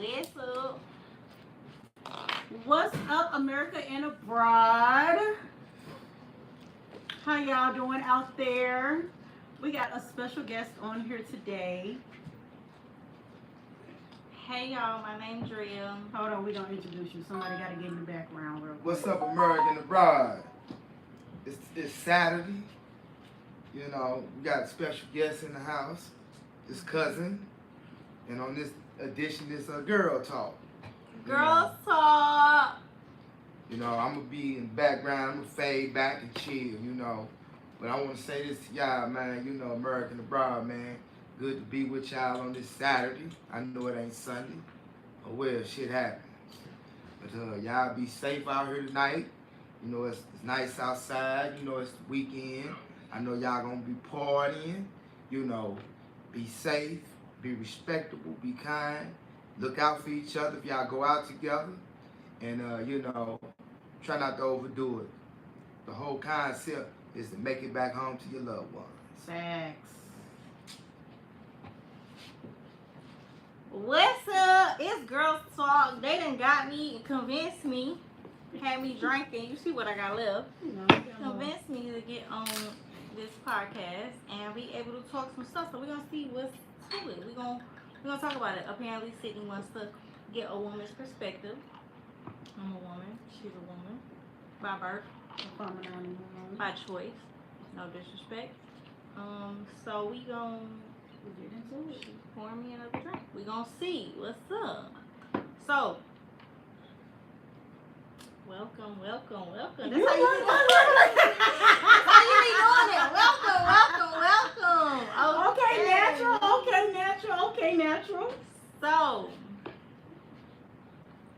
What's up? What's up, America and abroad? How y'all doing out there? We got a special guest on here today. Hey y'all, my name's Drea. Hold on, we gonna introduce you. Somebody gotta get in the background real quick. What's up, American abroad? It's Saturday. You know, we got a special guest in the house. This cousin, and on this edition, it's a girl talk. Girls talk. You know, I'm gonna be in the background. I'm gonna fade back and chill. You know, but I want to say this to y'all, man. You know, American abroad, man. Good to be with y'all on this Saturday. I know it ain't Sunday. Oh well, shit happens. But y'all be safe out here tonight. You know, it's nice outside. You know, it's the weekend. I know y'all gonna be partying. You know, be safe, be respectable, be kind. Look out for each other if y'all go out together. And, you know, try not to overdo it. The whole concept is to make it back home to your loved ones. Facts. What's up? It's Girls Talk. They done got me and convinced me, had me drinking. You see what I got left. You know, Convinced me to get on this podcast and be able to talk some stuff. So we're gonna see what's to it. We're gonna talk about it. Apparently Sydney wants to get a woman's perspective. I'm a woman. She's a woman. By birth. By choice. No disrespect. So we gonna get into it. pour me another drink. We gonna see what's up. So welcome. That's how you be doing it. Welcome. Okay, natural. So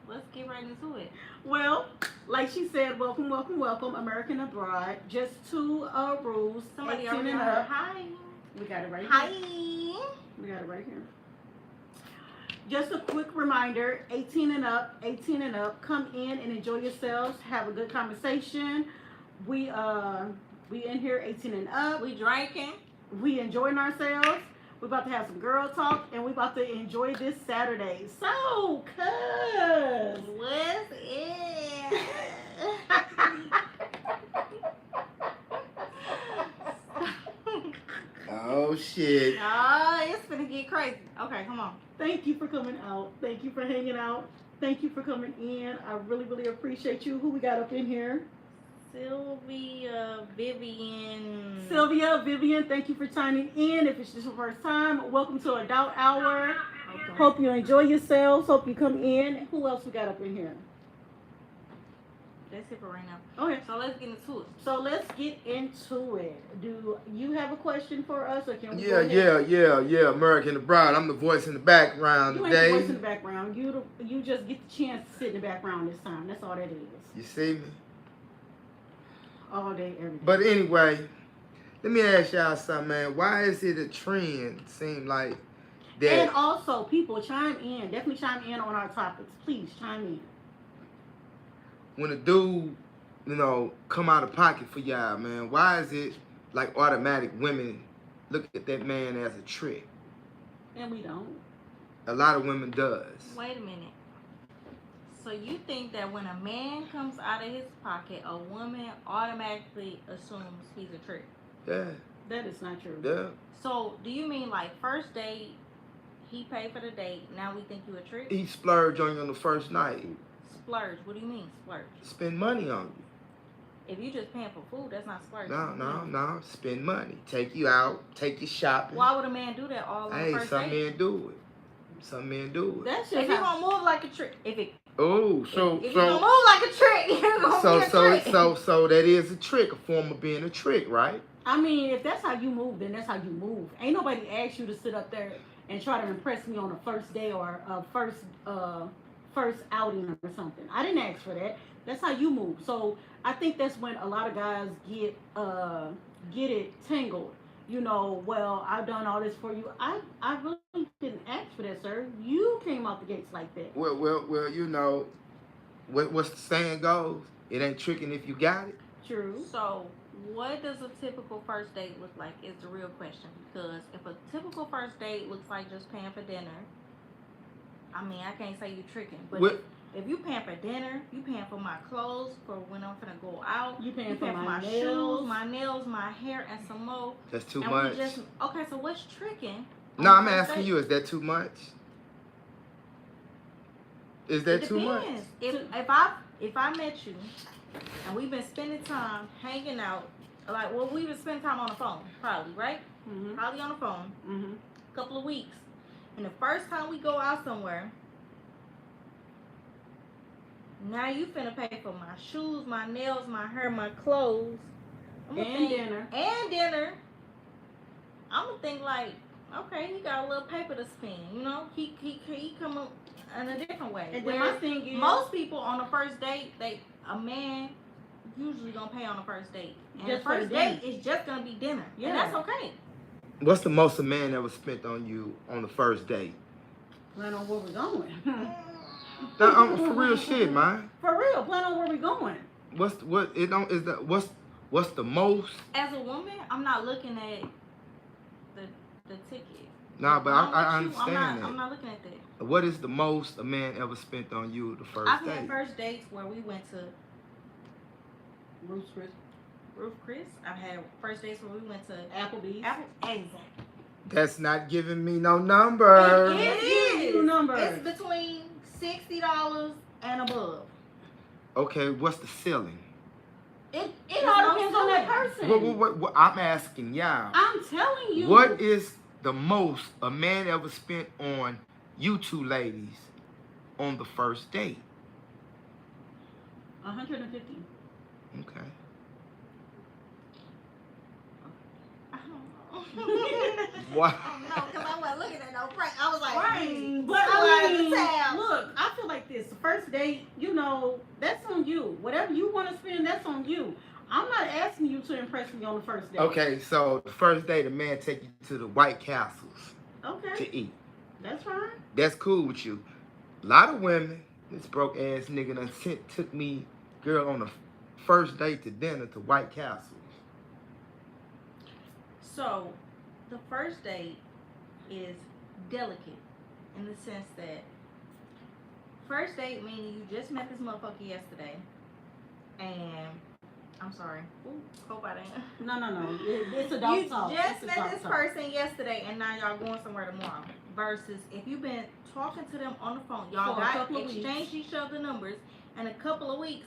let's get right into it. Well, like she said, welcome, American abroad. Just two rules. Somebody 18 already and heard. up. Hi. We got it right Hi. here. We got it right here. Just a quick reminder, 18 and up, come in and enjoy yourselves, have a good conversation. We in here 18 and up. We drinking. We enjoying ourselves. We're about to have some girl talk and we about to enjoy this Saturday. So, cuz What's it? Oh, shit. Oh, it's gonna get crazy. Okay, come on. Thank you for coming out. Thank you for hanging out. Thank you for coming in. I really, really appreciate you. Who we got up in here? Sylvia, Vivian, thank you for chiming in. If it's just your first time, welcome to Adult Hour. Okay. Hope you enjoy yourselves. Hope you come in. Who else we got up in here? That's it for right now. Okay. So let's get into it. So let's get into it. Do you have a question for us, or can we? Yeah, American abroad. I'm the voice in the background You ain't today. the voice in the background. You just get the chance to sit in the background this time. That's all that is. You see me? All day, every day. But anyway, let me ask y'all something, man. Why is it a trend? Seem like that. And also, people chime in. Definitely chime in on our topics. Please chime in. When a dude, you know, come out of pocket for y'all, man, why is it like automatic women look at that man as a trick? And we don't. A lot of women does. Wait a minute. So you think that when a man comes out of his pocket, a woman automatically assumes he's a trick? Yeah, That is not true. yeah. So do you mean like first date, he paid for the date, now we think you a trick? He splurge on you on the first night. Splurge. What do you mean splurge? Spend money on you. If you just paying for food, that's not splurge. No. Spend money. Take you out. Take you shopping. Why would a man do that all on Hey, the first some date? men do it. Some men do it. That's If just you how, gonna move like a trick, if you gonna move like a trick, you're gonna be a trick. So that is a trick, a form of being a trick, right? I mean, if that's how you move, then that's how you move. Ain't nobody asked you to sit up there and try to impress me on a first day or a first outing or something. I didn't ask for that. That's how you move. So I think that's when a lot of guys get it tangled. You know, well, I've done all this for you. I really didn't ask for that, sir. You came out the gates like that. Well, you know, what's the saying goes? It ain't tricking if you got it. True. So what does a typical first date look like is the real question. Because if a typical first date looks like just paying for dinner, I mean, I can't say you tricking, but What? if you paying for dinner, you paying for my clothes, for when I'm finna go out, You paying you for paying for my my nails. shoes, my nails, my hair, and some more. That's too and much. We just, okay, so what's tricking? No, on I'm the first asking date? you, is that too much? Is It that too much? depends. If I met you and we've been spending time hanging out, like well we've been spending time on the phone, probably, right? Mhm. Probably on the phone, Mhm. a couple of weeks. And the first time we go out somewhere, now you finna pay for my shoes, my nails, my hair, my clothes. And dinner. And dinner. I'm gonna think like, okay, he got a little paper to spend. You know, he come up in a different way. And then my Whereas thing is, most people on the first date, a man usually gonna pay on the first date. And Just the for first the date dinner. is just gonna be dinner. Yeah. And that's okay. What's the most a man ever spent on you on the first date? plan on where we're going. Nah, for real shit, man. For real, plan on where we're going. What's the most? As a woman, I'm not looking at the ticket. Nah, but When I'm I with you, understand that. I'm not looking at that. What is the most a man ever spent on you the first I've date? had first dates where we went to Ruth's Chris. Ruth Chris. I've had first dates where we went to Applebee's. Exactly. That's not giving me no number. It Give is. you numbers. It's between $60 and above. Okay, what's the ceiling? It There's all no depends on that ceiling. person. What I'm asking y'all. I'm telling you. What is the most a man ever spent on you two ladies on the first date? 150. Okay. What? No, because I wasn't looking at no price. I was like, Right. But I I mean, mean, the tab. look, I feel like this. The first date, you know, that's on you. Whatever you want to spend, that's on you. I'm not asking you to impress me on the first date. Okay, so the first date, a man take you to the White Castles Okay. to eat. That's fine. That's cool with you. A lot of women, this broke ass nigga done took me, girl, on the first date to dinner to White Castles. So, the first date is delicate in the sense that first date meaning you just met this motherfucker yesterday, and I'm sorry. Ooh, hope I didn't. No. It's adult You talk. just It's met adult this talk. person yesterday, and now y'all going somewhere tomorrow. Versus if you've been talking to them on the phone, y'all For a got couple of exchanged each other numbers in a couple of weeks.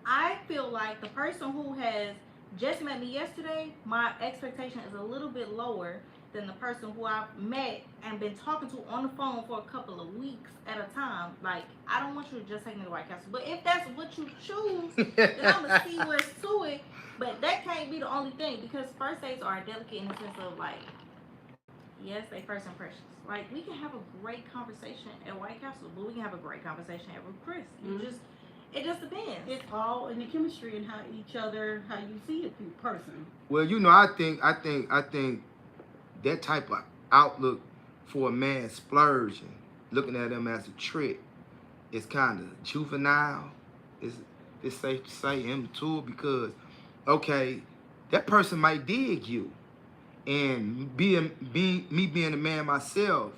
I feel like the person who has just met me yesterday, my expectation is a little bit lower than the person who I've met and been talking to on the phone for a couple of weeks at a time. Like, I don't want you to just take me to White Castle, but if that's what you choose, then I'm gonna see what's to it. But that can't be the only thing, because first dates are delicate in the sense of like, yes, they first impressions. Like, we can have a great conversation at White Castle, but we can have a great conversation at Ruth Chris. Mhm. It just depends. It's all in the chemistry and how you see a person. Well, you know, I think that type of outlook for a man splurging, looking at him as a trick, is kind of juvenile. It's safe to say immature, because, okay, that person might dig you, and me being a man myself,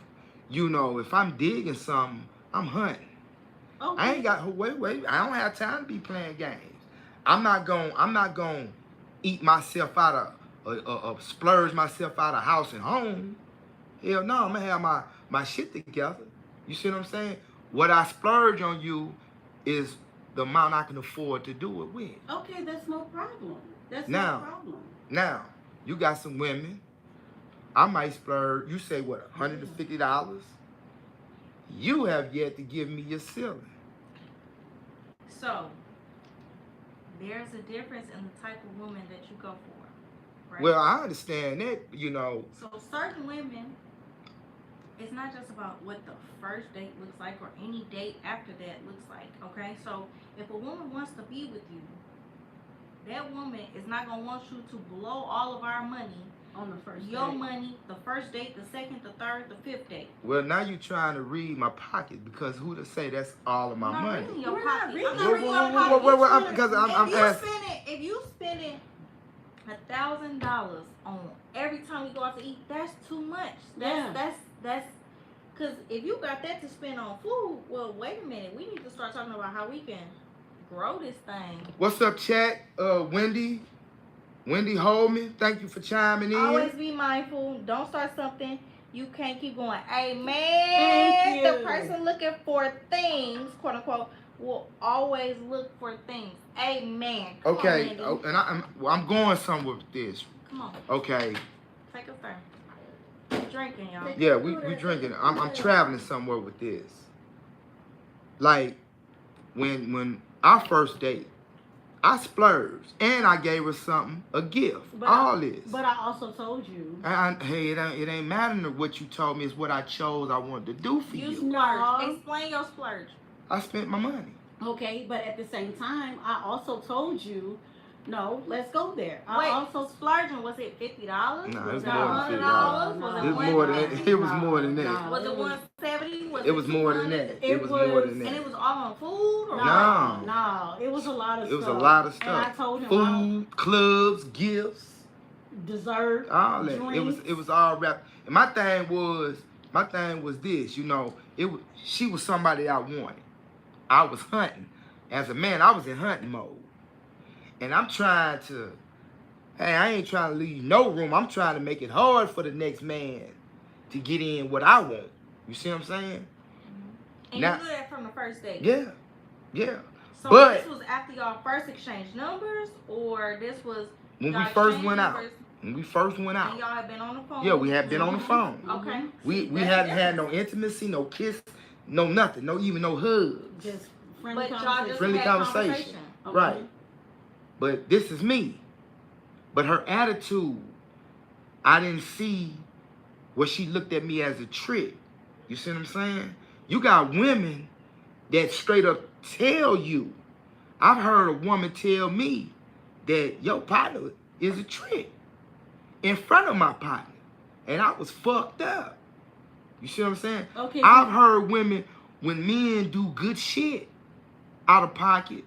you know, if I'm digging something, I'm hunting. Okay. I ain't got wait. I don't have time to be playing games. I'm not gonna eat myself out of splurge myself out of house and home. Hell no, I'm gonna have my shit together. You see what I'm saying? What I splurge on you is the amount I can afford to do it with. Okay, that's no problem. That's Now. no problem. Now, you got some women. I might splurge. You say what, $150? You have yet to give me your ceiling. So, there's a difference in the type of woman that you go for, right? Well, I understand that, you know. So certain women, it's not just about what the first date looks like or any date after that looks like, okay? So if a woman wants to be with you, that woman is not going to want you to blow all of our money, On the first your date. money, the first date, the second, the third, the fifth date. Well, now you're trying to read my pocket, because who to say that's all of my I'm not money? reading your We're not pocket. reading I'm Whoa, not reading your pocket. whoa, because I'm asking. If you spending $1,000 on every time we go out to eat, that's too much. Yeah. That's Cause if you got that to spend on food, well, wait a minute. We need to start talking about how we can grow this thing. What's up, chat? Wendy Holman, thank you for chiming in. Always be mindful. Don't start something you can't keep going. Thank Amen. you. The person looking for things, quote unquote, will always look for things. Amen. Come on, Okay, Wendy. and I'm going somewhere with this. Come on. Okay, Take a turn. We drinking, y'all. yeah, we drinking. I'm traveling somewhere with this. Like when our first date, I splurged and I gave her something, a gift. But all this. But I also told you. Hey, it ain't mattering what you told me. It's what I chose. I wanted to do for You you. splurge. No. Explain your splurge. I spent my money. Okay, but at the same time, I also told you, no, let's go there. Wait, I also splurging, was it $50? No, it was was it more than $100? $50. Was It it was more than $100? that. It was more than that. No. Was it 170? Was It was more than 200? that. It was more than And that. it was all on food? Or No. No, it was a lot of It stuff. was a lot of And I stuff. told him Food, clubs, gifts, dessert, all that. drinks. It was all wrapped. And my thing was this, you know, she was somebody I wanted. I was hunting. As a man, I was in hunting mode. And I'm trying to, hey, I ain't trying to leave no room. I'm trying to make it hard for the next man to get in what I want. You see what I'm saying? And Now- you knew that from the first date? Yeah. Yeah. So But- this was after y'all first exchanged numbers, or this was When we y'all first exchanged went out. numbers When we first went and out. y'all had been on the phone? Yeah, we had been on the phone. Okay. We See, we that's hadn't had different. no intimacy, no kiss, no nothing, no even no hugs. just friendly But y'all conversation. just Friendly had conversation. Okay. Right. But this is me. But her attitude, I didn't see where she looked at me as a trick. You see what I'm saying? You got women that straight up tell you. I've heard a woman tell me that your partner is a trick in front of my partner. And I was fucked up. You see what I'm saying? Okay. I've heard women, when men do good shit out of pocket,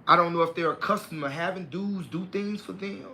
I don't know if they're accustomed to having dudes do things for them,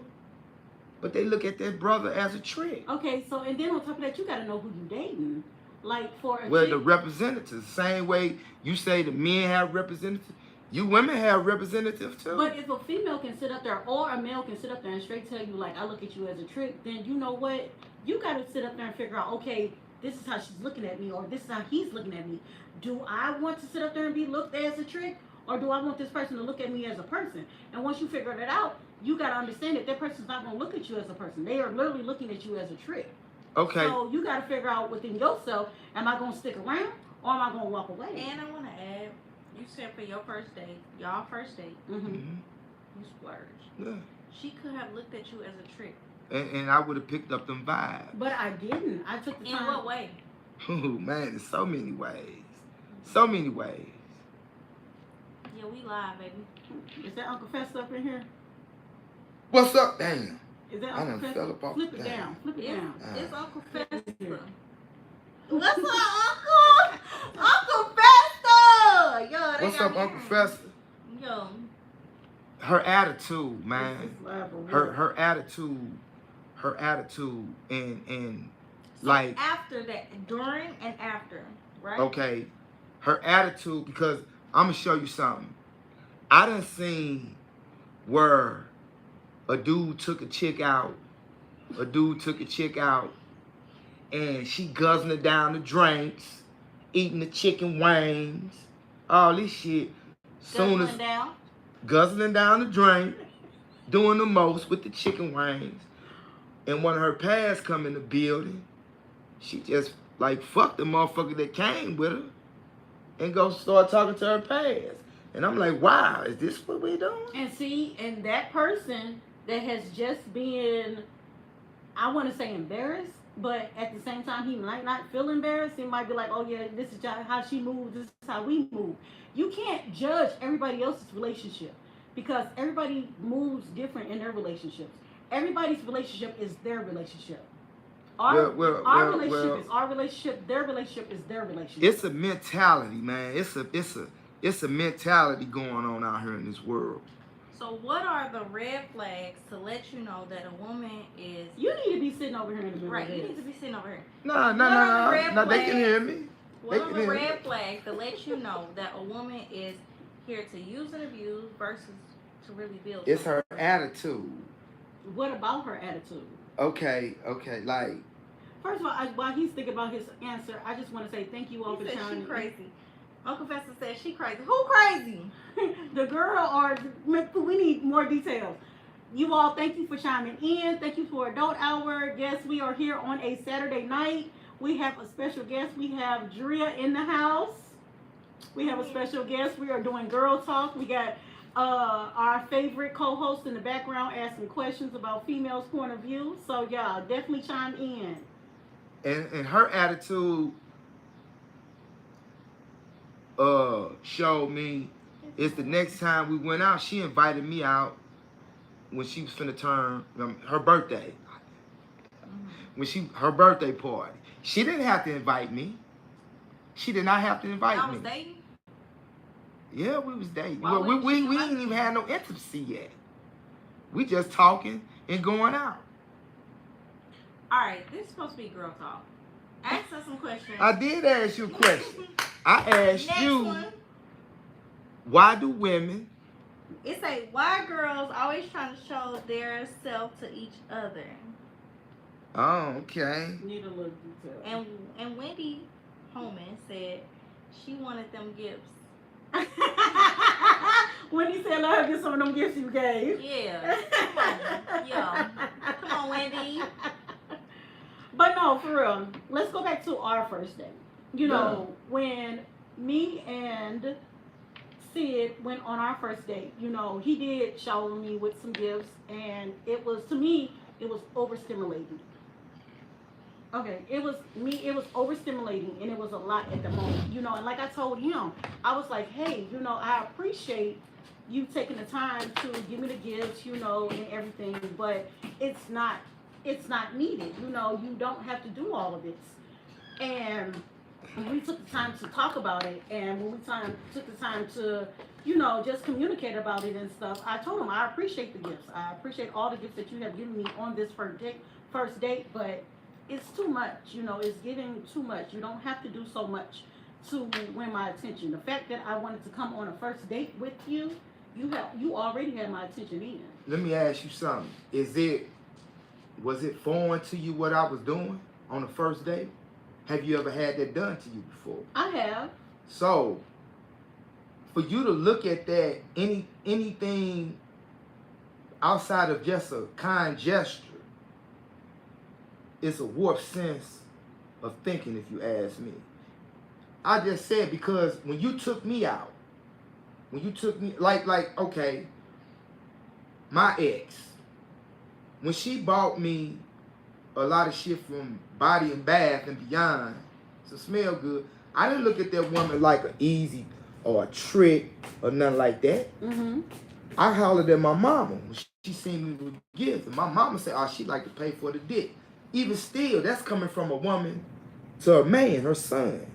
but they look at that brother as a trick. Okay, so and then on top of that, you gotta know who you dating. Like for a Well, chick, the representatives, same way you say the men have representatives, you women have representatives too. but if a female can sit up there or a male can sit up there and straight tell you like I look at you as a trick, then you know what? You gotta sit up there and figure out, okay, this is how she's looking at me or this is how he's looking at me. Do I want to sit up there and be looked at as a trick? Or do I want this person to look at me as a person? And once you figure that out, you gotta understand that person's not gonna look at you as a person. They are literally looking at you as a trick. Okay. So you gotta figure out within yourself, am I gonna stick around or am I gonna walk away? And I want to add, you said for your first date, y'all first date, Mm-hmm. Mhm. you splurged. Yeah. She could have looked at you as a trick. And I would have picked up them vibes. But I didn't. I took the In time. what way? Oh man, there's so many ways. So many ways. Yeah, we live, baby. Is that Uncle Fester up in here? What's up? Damn. Is that I Uncle done Fester? fell up off Flip the it thing. down. Flip it It's, down. it's Uncle Fester. Yeah. What's up, Uncle? Uncle Fester! Yo, they What's got up, me Uncle here. Fester? Yo, Her attitude, man. This is live for real. Her attitude and so like after that, during and after, right? okay, her attitude, because I'm gonna show you something. I done seen where a dude took a chick out, and she guzzling down the drinks, eating the chicken wings, all this shit. Soon as Guzzling down. guzzling down the drink, doing the most with the chicken wings. And when her past come in the building, she just like fuck the motherfucker that came with her and go start talking to her past. And I'm like, wow, is this what we doing? And see, and that person that has just been, I want to say embarrassed, but at the same time, he might not feel embarrassed. He might be like, oh yeah, this is how she moves, this is how we move. You can't judge everybody else's relationship because everybody moves different in their relationships. Everybody's relationship is their relationship. Our relationship is our relationship, their relationship is their relationship. It's a mentality, man. It's a mentality going on out here in this world. So what are the red flags to let you know that a woman is You need to be sitting over here in the middle right? of You this. need to be sitting over here. No, What are the red no. They can flags? hear me. What They are can the hear me. red flags to let you know that a woman is here to use and abuse versus to really build? It's something? her attitude. What about her attitude? Okay. Like, First of all, while he's thinking about his answer, I just want to say thank you all He for said she chiming in. crazy. Uncle Fester said she crazy. Who crazy? The girl or we need more details. You all, thank you for chiming in. Thank you for Adult Hour. Yes, we are here on a Saturday night. We have a special guest. We have Drea in the house. We have a special guest. We are doing Girl Talk. We got our favorite co-host in the background asking questions about females' point of view. So yeah, definitely chime in. and her attitude showed me is the next time we went out, she invited me out when she was finna turn her birthday. Her birthday party. She didn't have to invite me. She did not have to invite Y'all me. was dating? Yeah, we was dating. Why Well, wouldn't we she ain't invite even you? had no intimacy yet. We just talking and going out. Alright, this is supposed to be Girl Talk. Ask us some questions. I did ask you a question. I asked Next you, one. why do women It say, why girls always trying to show their self to each other? Oh, okay. Need a little detail. And Wendy Holman said she wanted them gifts. When he said let her get some of them gifts you gave. Yeah. Come on. Yeah. Come on, Wendy. But no, for real. Let's go back to our first date. You know, when me and Sid went on our first date, you know, he did shower me with some gifts, and it was, to me, it was overstimulating. Okay, it was overstimulating, and it was a lot at the moment, you know. And like I told him, I was like, hey, you know, I appreciate you taking the time to give me the gifts, you know, and everything, but it's not needed, you know. You don't have to do all of this. And we took the time to talk about it, and when we took the time to, you know, just communicate about it and stuff, I told him I appreciate the gifts. I appreciate all the gifts that you have given me on this first date, but it's too much, you know. It's getting too much. You don't have to do so much to win my attention. The fact that I wanted to come on a first date with you, you already had my attention in. Let me ask you something. Was it foreign to you what I was doing on the first date? Have you ever had that done to you before? I have. So, for you to look at that, anything outside of just a kind gesture, it's a warped sense of thinking, if you ask me. I just said, because when you took me out, like, okay, my ex, when she bought me a lot of shit from Body and Bath and Beyond to smell good, I didn't look at that woman like an easy or a trick or nothing like that. Mm-hmm. I hollered at my mama when she seen me with gifts, and my mama said, oh, she like to pay for the dick. Even still, that's coming from a woman to a man, her son.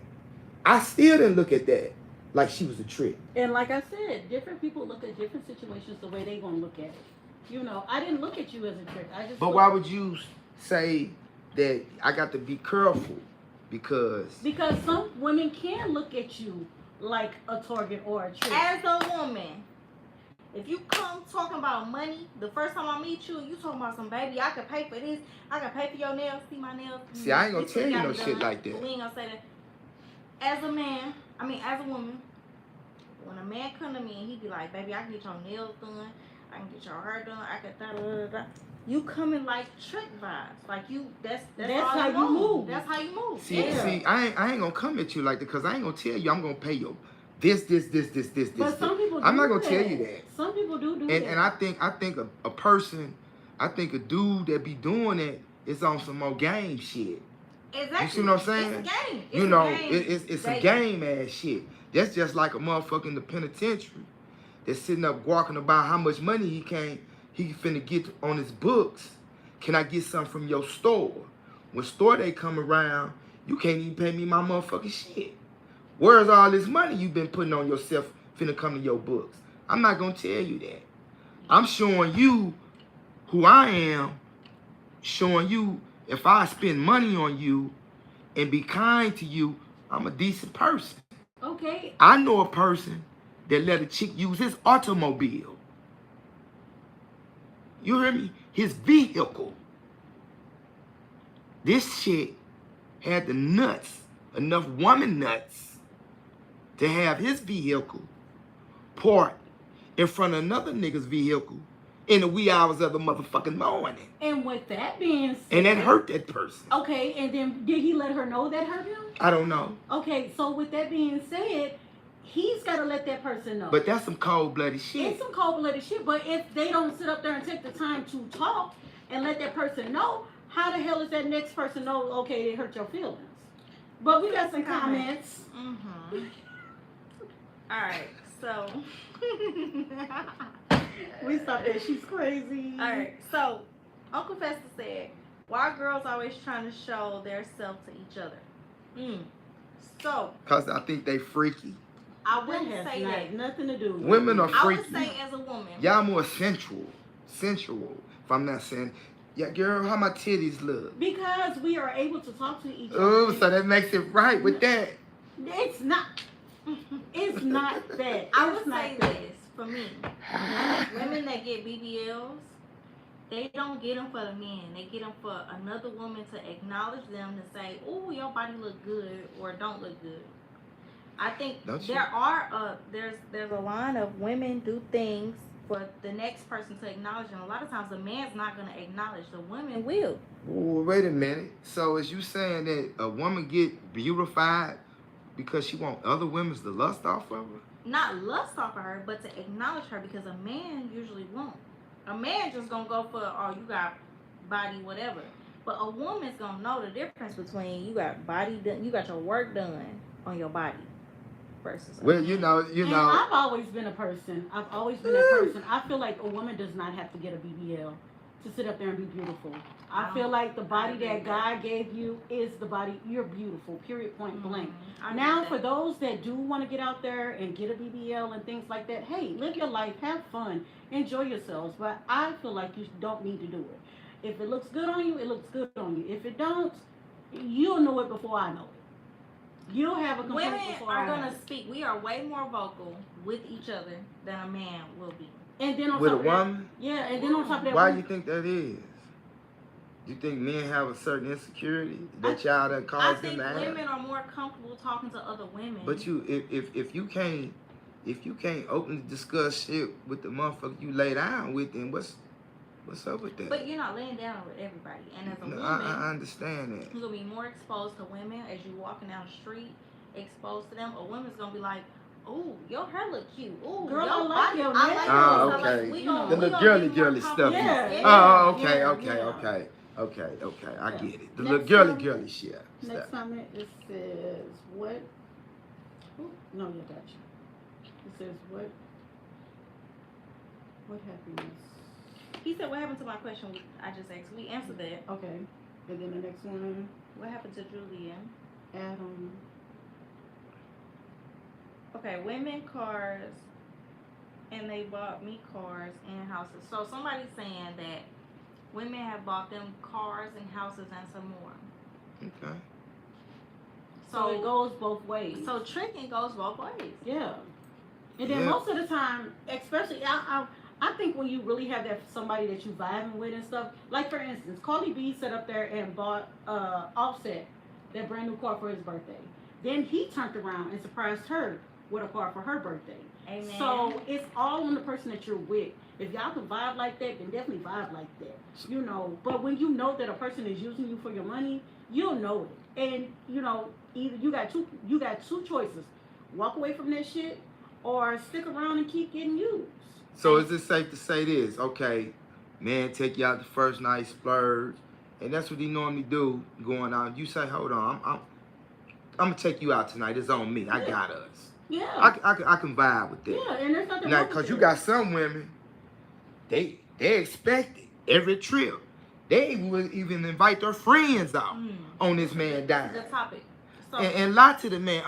I still didn't look at that like she was a trick. And like I said, different people look at different situations the way they gonna look at it. You know, I didn't look at you as a trick. But why would you say that I got to be careful? Because some women can look at you like a target or a trick. As a woman, if you come talking about money, the first time I meet you, you talking about some baby, I could pay for this, I could pay for your nails, see my nails. See, I ain't gonna We tell you got no it shit done, like but that. we ain't gonna say that. As a woman, when a man come to me and he be like, baby, I can get your nails done, I can get your hair done, I can da-da-da-da. You coming like trick vibes, like you. That's how you move. That's how you move. See, I ain't gonna come at you like that, because I ain't gonna tell you I'm gonna pay you this. But some people do I'm not gonna that. tell you that. Some people do that. And I think a person, I think a dude that be doing it is on some more game shit. Exactly. You see what I'm saying? It's a game. You know, it's a game ass shit. That's just like a motherfucker in the penitentiary that's sitting up walking about how much money he finna get on his books. Can I get something from your store? When store they come around, you can't even pay me my motherfucking shit. Where's all this money you been putting on yourself finna come to your books? I'm not gonna tell you that. I'm showing you who I am, showing you if I spend money on you and be kind to you, I'm a decent person. Okay. I know a person that let a chick use his automobile. You hear me? His vehicle. This chick had the nuts, enough woman nuts, to have his vehicle parked in front of another nigga's vehicle in the wee hours of the motherfucking morning. And with that being said, And that hurt that person. Okay, and then did he let her know that hurt him? I don't know. Okay, so with that being said, he's got to let that person know. But that's some cold-blooded shit. It's some cold-blooded shit, but if they don't sit up there and take the time to talk and let that person know, how the hell is that next person know, okay, it hurt your feelings? But we got some comments. Mm-hmm. All right, so. We stopped there. She's crazy. All right, so Uncle Festa said, why are girls always trying to show their self to each other? So. Because I think they freaky. I wouldn't say that. Nothing to do with Women are I freaky. would say as a woman. Y'all more sensual. Sensual. If I'm not saying, yeah, girl, how my titties look? Because we are able to talk to each other. Oh, so that makes it right with that. It's not. It's not that. I It's would not say that. this for me. Women that get BBLs, they don't get them for the men. They get them for another woman to acknowledge them to say, "Oh, your body look good" or "don't look good." I think there's a line of women do things for the next person to acknowledge, and a lot of times the man's not gonna acknowledge. The women will. Ooh, wait a minute. So is you saying that a woman get beautified because she want other women to lust off of her? Not lust off of her, but to acknowledge her, because a man usually won't. A man just gonna go for, oh, you got body, whatever. But a woman's gonna know the difference between you got body done, you got your work done on your body versus. Well, you know. And I've always been a person. I feel like a woman does not have to get a BBL to sit up there and be beautiful. I feel like the body that God gave you is the body. You're beautiful, period, point blank. Now, for those that do want to get out there and get a BBL and things like that, hey, live your life, have fun, enjoy yourselves. But I feel like you don't need to do it. If it looks good on you, it looks good on you. If it don't, you'll know it before I know it. You'll have a complaint Women before are I know gonna it. speak. We are way more vocal with each other than a man will be. And then on With a top of that, woman? yeah, and then on top of that, Why you think that is? You think men have a certain insecurity that y'all done I caused think them to have? women are more comfortable talking to other women. But you, if you can't openly discuss shit with the motherfucker you lay down with, then what's up with that? But you're not laying down with everybody, and as a No, woman, I understand that. you're gonna be more exposed to women as you walking down the street, exposed to them. A woman's gonna be like, "Ooh, your hair look cute. Ooh, Girl, your I like body, your I neck. like Oh, this." So, okay. like, we The gonna, The we little gonna be more girly stuff. comfortable. Yeah. Oh, okay, Yeah, okay, yeah. okay. I Yeah. get it. The Next little girly comment. shit. Next comment, it says, what? Ooh, no, you got you. It says, what happiness? He said, "What happened to my question?" I just asked. We answered that. Okay. And then the next one, What happened to Julian? Adam. Okay, women, cars, and they bought me cars and houses. So somebody's saying that women have bought them cars and houses and some more. Okay. So it goes both ways. So tricking goes both ways. Yeah. And then Yeah. most of the time, especially, I think when you really have that somebody that you vibing with and stuff, like for instance, Carly B sat up there and bought Offset that brand new car for his birthday. Then he turned around and surprised her with a car for her birthday. Amen. So it's all on the person that you're with. If y'all can vibe like that, then definitely vibe like that. You know, but when you know that a person is using you for your money, you'll know it. And you know, either you got two choices: walk away from that shit, or stick around and keep getting used. So is it safe to say this? Okay, man, take you out the first night, splurge, and that's what he normally do. Going out, you say, hold on, I'm gonna take you out tonight. It's on me. I got us. Yeah. I can vibe with that. Yeah, and there's nothing Now, wrong with cause you it. got some women, they expect it every trip. They will even invite their friends out on this man dime. The topic. So And lie to the man.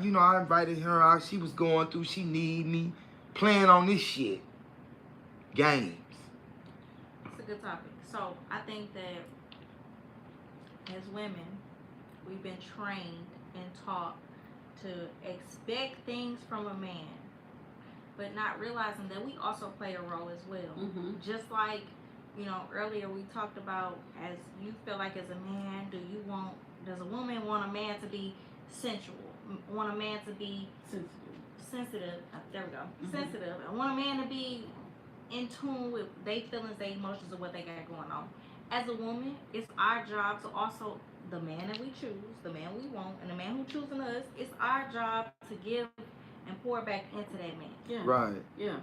You know, I invited her out. She was going through. She need me. Playing on this shit. games. It's a good topic. So I think that as women, we've been trained and taught to expect things from a man, but not realizing that we also play a role as well. Mm-hmm. Just like, earlier we talked about, as you feel like as a man, does a woman want a man to be sensual? Want a man to be sensitive? There we go. Mm-hmm. Sensitive. I want a man to be in tune with their feelings, their emotions, of what they got going on. As a woman, it's our job to also, the man that we choose, the man we want, and the man who choosing us, it's our job to give and pour back into that man. Yeah. Right. Yeah.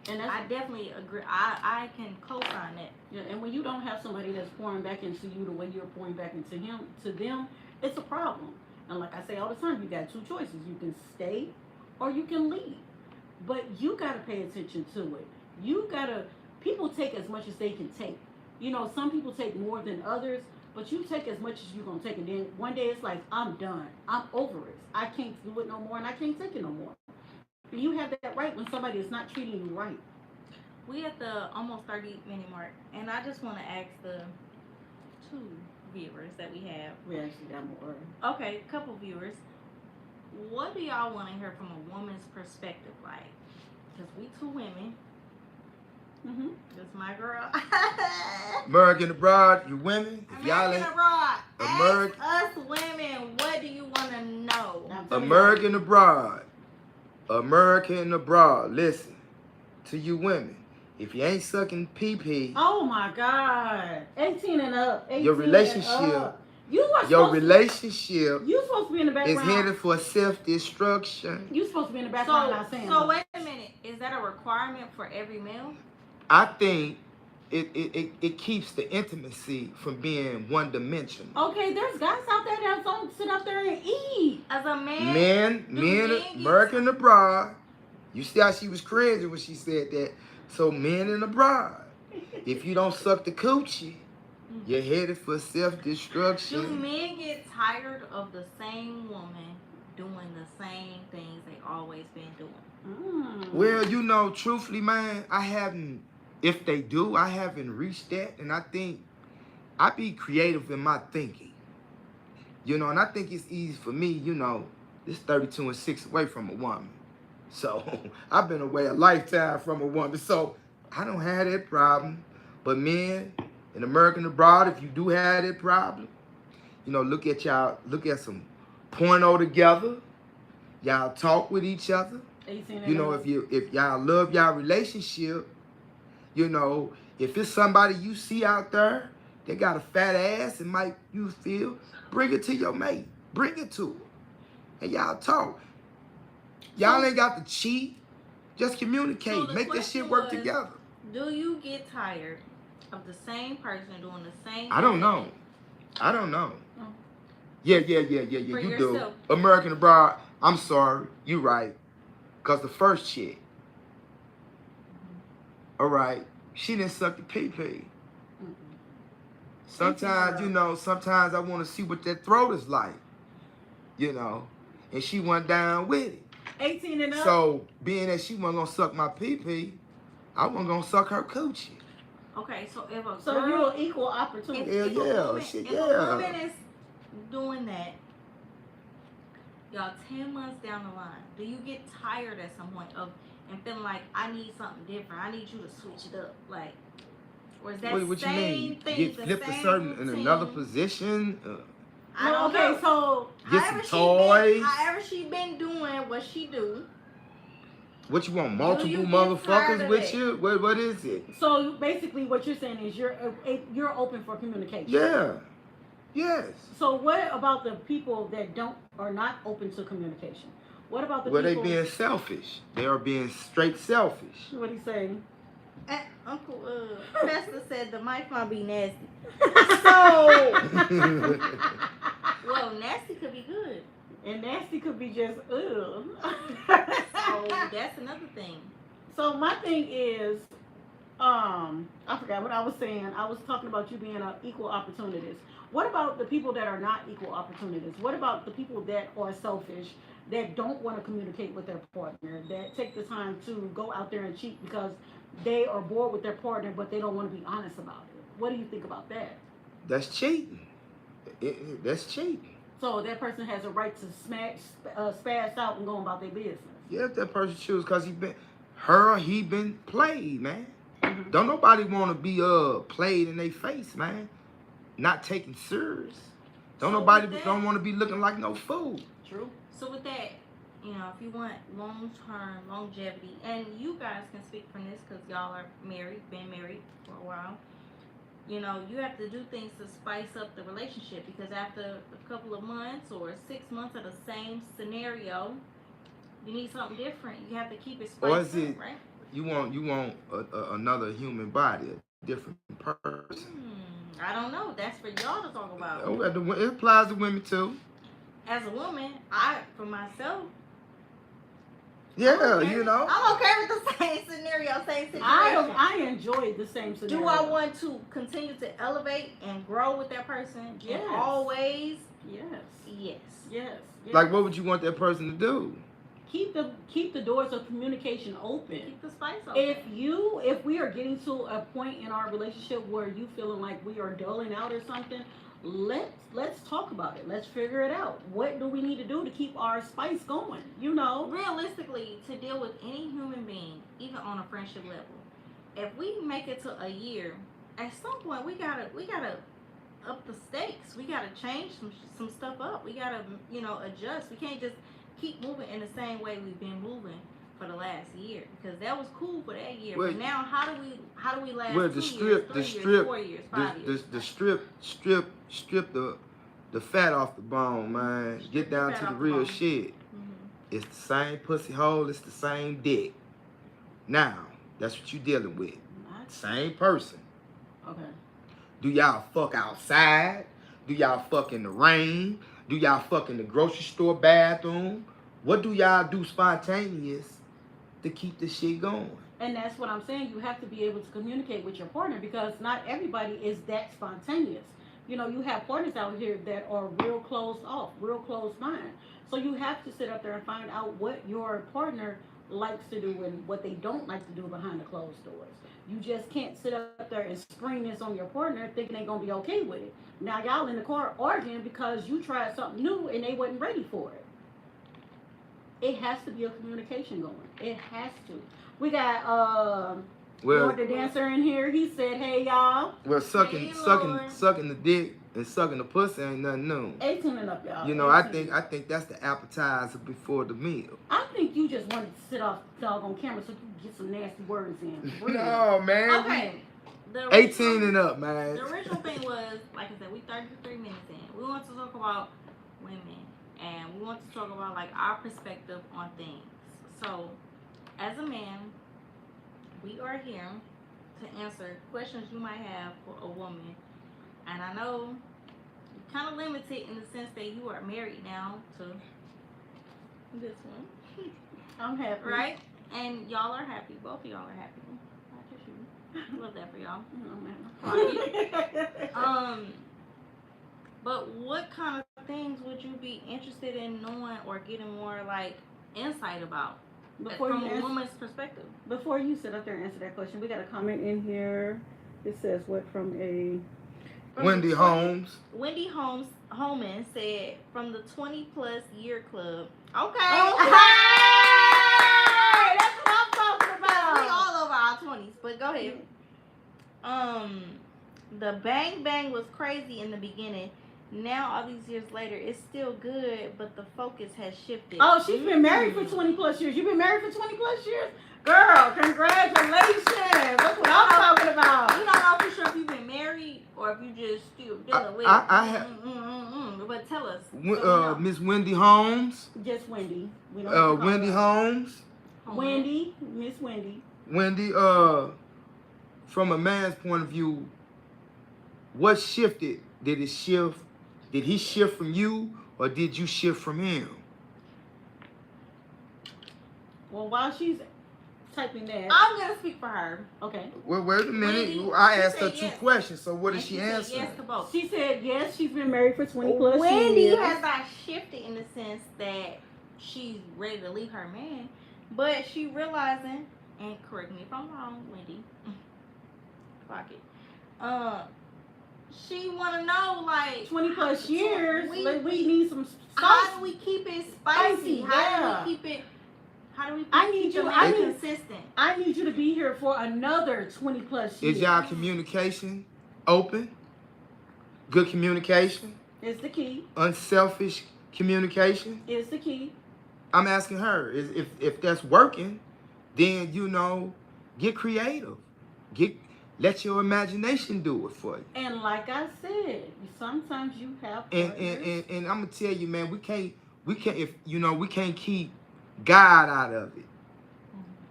And that's, I definitely agree. I can co-sign that. yeah. And when you don't have somebody that's pouring back into you the way you're pouring back into them, it's a problem. And like I say all the time, you got two choices. You can stay or you can leave. But you got to pay attention to it. People take as much as they can take. Some people take more than others, but you take as much as you're going to take. And then one day it's like, I'm done. I'm over it. I can't do it no more and I can't take it no more. And you have that right when somebody is not treating you right. We at the almost 30-minute mark, and I just want to ask the 2 viewers that we have. We actually got more. Okay, couple viewers. What do y'all want to hear from a woman's perspective, like? Because we 2 women. Mm-hmm. That's my girl. American abroad, you women. If y'all American ain't abroad. American- Ask us women, what do you want to know? American abroad. American abroad. Listen to you women. If you ain't sucking pee-pee, Oh my God. 18 and up. 18 your relationship, and up. You are your supposed relationship You supposed to be in the is background. headed for self-destruction. You supposed to be in the background not saying So that. wait a minute. Is that a requirement for every male? I think it keeps the intimacy from being one-dimensional. Okay, there's guys out there that don't sit up there and eat. As a man, Men, get- American abroad. You see how she was crazy when she said that. So men and abroad, if you don't suck the coochie, you're headed for do self-destruction. men get tired of the same woman doing the same things they always been doing? Well, truthfully, man, I haven't. If they do, I haven't reached that, and I think I be creative in my thinking. And I think it's easy for me. It's 32 and 6 away from a woman. So I've been away a lifetime from a woman. So I don't have that problem. But men in American abroad, if you do have that problem, look at some porno together. Y'all talk with each other. 18 and up. If y'all love y'all relationship, if it's somebody you see out there that got a fat ass and might you feel, bring it to your mate. Bring it to her. And y'all talk. Y'all ain't got to cheat. Just communicate. So the Make this shit question work was, together. Do you get tired of the same person doing the same I don't thing? know. Oh. Yeah, For you yourself. do. American abroad, I'm sorry. You right. Because the first chick, all right, she didn't suck the pee-pee. Sometimes I want to see what that throat is like. And she went down with it. 18 and up. So, being that she wasn't going to suck my pee-pee, I wasn't going to suck her coochie. Okay, so if a So girl, you're an equal opportunity. Hell if yeah, a woman, shit, if yeah. a woman is doing that, y'all 10 months down the line, do you get tired at some point and feeling like I need something different? I need you to switch it up, like, or is that What you same mean? thing? Get the flipped same in routine? another position? I don't okay, know. so Get some toys. However she been doing what she do. What you want? you Multiple get tired motherfuckers of with it? you? What is it? so basically what you're saying is you're open for communication. Yeah. Yes. So what about the people that are not open to communication? What about the Well, they people? being selfish. They are being straight selfish. What he saying? Uncle Pastor said the mic might be nasty. So, well, nasty could be good. And nasty could be just ugh. So that's another thing. So my thing is, I forgot what I was saying. I was talking about you being an equal opportunist. What about the people that are not equal opportunities? What about the people that are selfish, that don't want to communicate with their partner, that take the time to go out there and cheat because they are bored with their partner, but they don't want to be honest about it? What do you think about that? That's cheating. That's cheating. So that person has a right to spaz out and go about their business. Yeah, if that person chooses because he been played, man. Mhm. Don't nobody want to be played in their face, man. Not taken serious. Don't So nobody with that- don't want to be looking like no fool. True. So with that, you know, if you want long-term longevity, and you guys can speak from this because y'all are married, been married for a while. You know, you have to do things to spice up the relationship because after a couple of months or 6 months of the same scenario, you need something different. You have to keep it Or spiced is it- up, right? You want another human body, a different person. I don't know. That's for y'all to talk about. Oh, it applies to women too. As a woman, for myself, Yeah, I'm okay. you know. I'm okay with the same scenario, same situation. I enjoy the same scenario. Do I want to continue to elevate and grow with that person? Yes. In all ways? Yes. Yes. Yes. Yes. Like, what would you want that person to do? Keep the doors of communication open. Keep the spice open. If we are getting to a point in our relationship where you feeling like we are dulling out or something, let's talk about it. Let's figure it out. What do we need to do to keep our spice going? You know, Realistically, to deal with any human being, even on a friendship level, if we make it to a year, at some point we gotta up the stakes. We gotta change some stuff up. We gotta adjust. We can't just keep moving in the same way we've been moving for the last year because that was cool for that year. Well, but now, how do we last? Well, 2 the years, strip, 3 the years, strip, 4 years, 5 years? the strip the fat off the bone, man. Strip Get the down fat to the off the real bone. shit. Mhm. It's the same pussy hole. It's the same dick. Now, that's what you dealing with. Same person. okay. Do y'all fuck outside? Do y'all fuck in the rain? Do y'all fuck in the grocery store bathroom? What do y'all do spontaneous to keep the shit going? And that's what I'm saying. You have to be able to communicate with your partner because not everybody is that spontaneous. You know, you have partners out here that are real closed off, real closed mind. So you have to sit up there and find out what your partner likes to do and what they don't like to do behind the closed doors. You just can't sit up there and spring this on your partner thinking they're gonna be okay with it. Now y'all in the car arguing because you tried something new and they wasn't ready for it. It has to be a communication going. It has to. We got Lord the dancer in here. He said, "Hey y'all." Well, Hey, Lord. sucking the dick and sucking the pussy ain't nothing new. Hey, tuning up, y'all. You know, Hey, I tuning think that's the appetizer before the meal. I think you just wanted to sit off the dog on camera so you can get some nasty words in. For real. No, man. Okay. The 18 original- and up, man. The original thing was, like I said, we 33 minutes in. We want to talk about women, and we want to talk about like our perspective on things. So, as a man, we are here to answer questions you might have for a woman. And I know you're kind of limited in the sense that you are married now to this one, I'm happy. right? And y'all are happy. Both of y'all are happy. Not just you. Love that for y'all. Oh, man. But what kind of things would you be interested in knowing or getting more like insight about from a woman's perspective? Before you sit up there and answer that question, we got a comment in here. It says what from a Wendy Holmes. Wendy Holman said from the 20+ year club. Okay. That's what I'm talking We about. all over our 20s, but go ahead. The bang bang was crazy in the beginning. Now all these years later, it's still good, but the focus has shifted. Oh, she's been married for 20+ years. You've been married for 20+ years? Girl, congratulations. That's what I'm talking about. You don't know for sure if you've been married or if you just still dealing with it. But tell us. So we know. Miss Wendy Holmes. Just Wendy. We don't have to call Wendy her. Holmes. Wendy, Miss Wendy. Wendy, from a man's point of view, what shifted? Did it shift? Did he shift from you or did you shift from him? Well, while she's typing that. I'm gonna speak for her. Okay. Well, wait a minute. Wendy, I she asked her said 2 yes. questions. So what And is she said answering? yes to both. She said yes. She's been married for 20 plus Wendy years. has not shifted in the sense that she's ready to leave her man, but she realizing, and correct me if I'm wrong, Wendy. Fuck it. She wanna know like 20 plus years. We We need some how spice. do we keep it spicy? Spicy, How yeah. do we keep it? How do we? I need keep you- the I man need- consistent. I need you to be here for another 20 plus years. Is y'all communication open? Good communication? It's the key. Unselfish communication? It's the key. I'm asking her. If that's working, then get creative. Let your imagination do it for you. And like I said, sometimes you have And partners. and I'm gonna tell you, man, we can't we can't keep God out of it.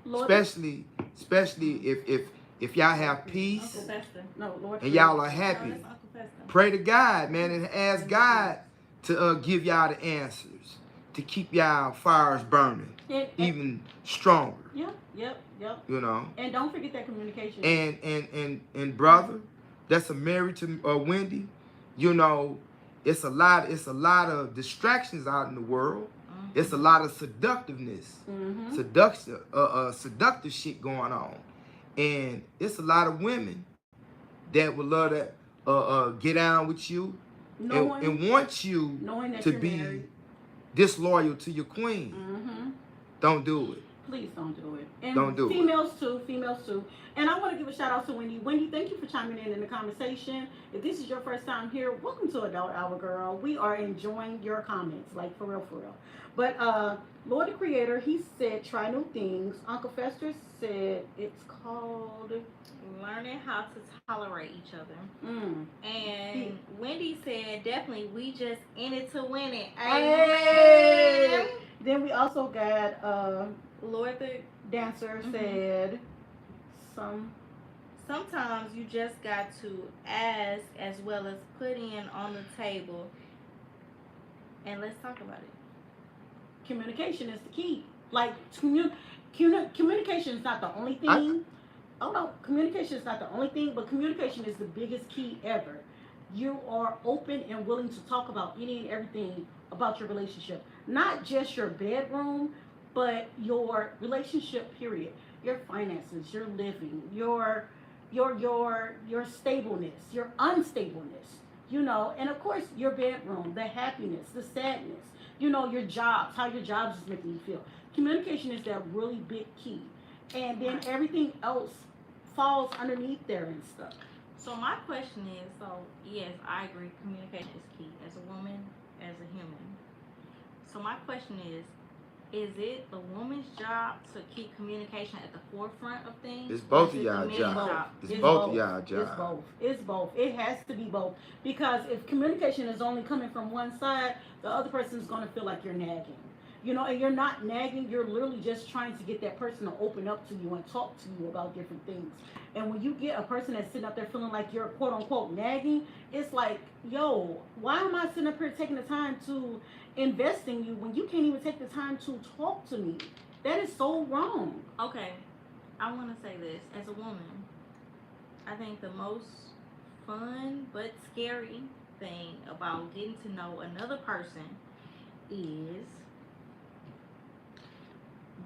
Lord, Especially if y'all have peace Uncle Fester. no, Lord, and y'all are No, happy. that's Uncle Fester. Pray to God, man, and ask God to give y'all the answers, to keep y'all fires burning even stronger. Yep. And don't forget that communication. And brother, that's a married to Wendy. It's a lot of distractions out in the world. It's a lot of seductiveness, Mm-hmm. seductive shit going on, and it's a lot of women that would love to get down with you and want you knowing that to you're be married. disloyal to your queen. Mm-hmm. Don't do it. Please don't do it. And Don't do it. females too. And I want to give a shout out to Wendy. Wendy, thank you for chiming in the conversation. If this is your first time here, welcome to Adult Hour, girl. We are enjoying your comments, like for real. But Lord the Creator, he said try new things. Uncle Fester said it's called Learning how to tolerate each other. mm. And Wendy said, definitely, we just in it to win it. Hey! Amen. Then we also got Lord, the dancer Mhm. said sometimes you just got to ask as well as put in on the table, and let's talk about it. communication is the key. Like communication is not the only thing. Communication is not the only thing, but communication is the biggest key ever. You are open and willing to talk about any and everything about your relationship, not just your bedroom, but your relationship period, your finances, your living, your stableness, your unstableness, and of course your bedroom, the happiness, the sadness, your jobs, how your jobs is making you feel. Communication is that really big key, and then everything else falls underneath there and stuff. So my question is, yes, I agree, communication is key as a woman, as a human. So my question is it the woman's job to keep communication at the forefront of things? It's both or of is it y'all the man's job. It's It's both both. of y'all job. It's both. It has to be both. Because if communication is only coming from one side, the other person is going to feel like you're nagging. And you're not nagging, you're literally just trying to get that person to open up to you and talk to you about different things. And when you get a person that's sitting up there feeling like you're quote unquote nagging, it's like, yo, why am I sitting up here taking the time to invest in you when you can't even take the time to talk to me? That is so wrong. Okay, I want to say this. As a woman, I think the most fun but scary thing about getting to know another person is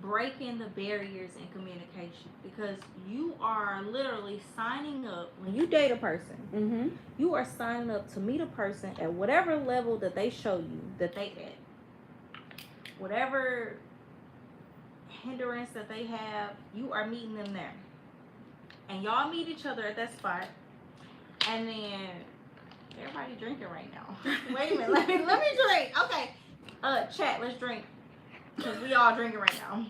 breaking the barriers in communication, because you are literally signing up. When you date a person, Mm-hmm. you are signing up to meet a person at whatever level that they show you that they at. Whatever hindrance that they have, you are meeting them there. And y'all meet each other at that spot. And then everybody drinking right now. Wait a minute, let me drink. Okay. Chat, let's drink. Because we all drinking right now.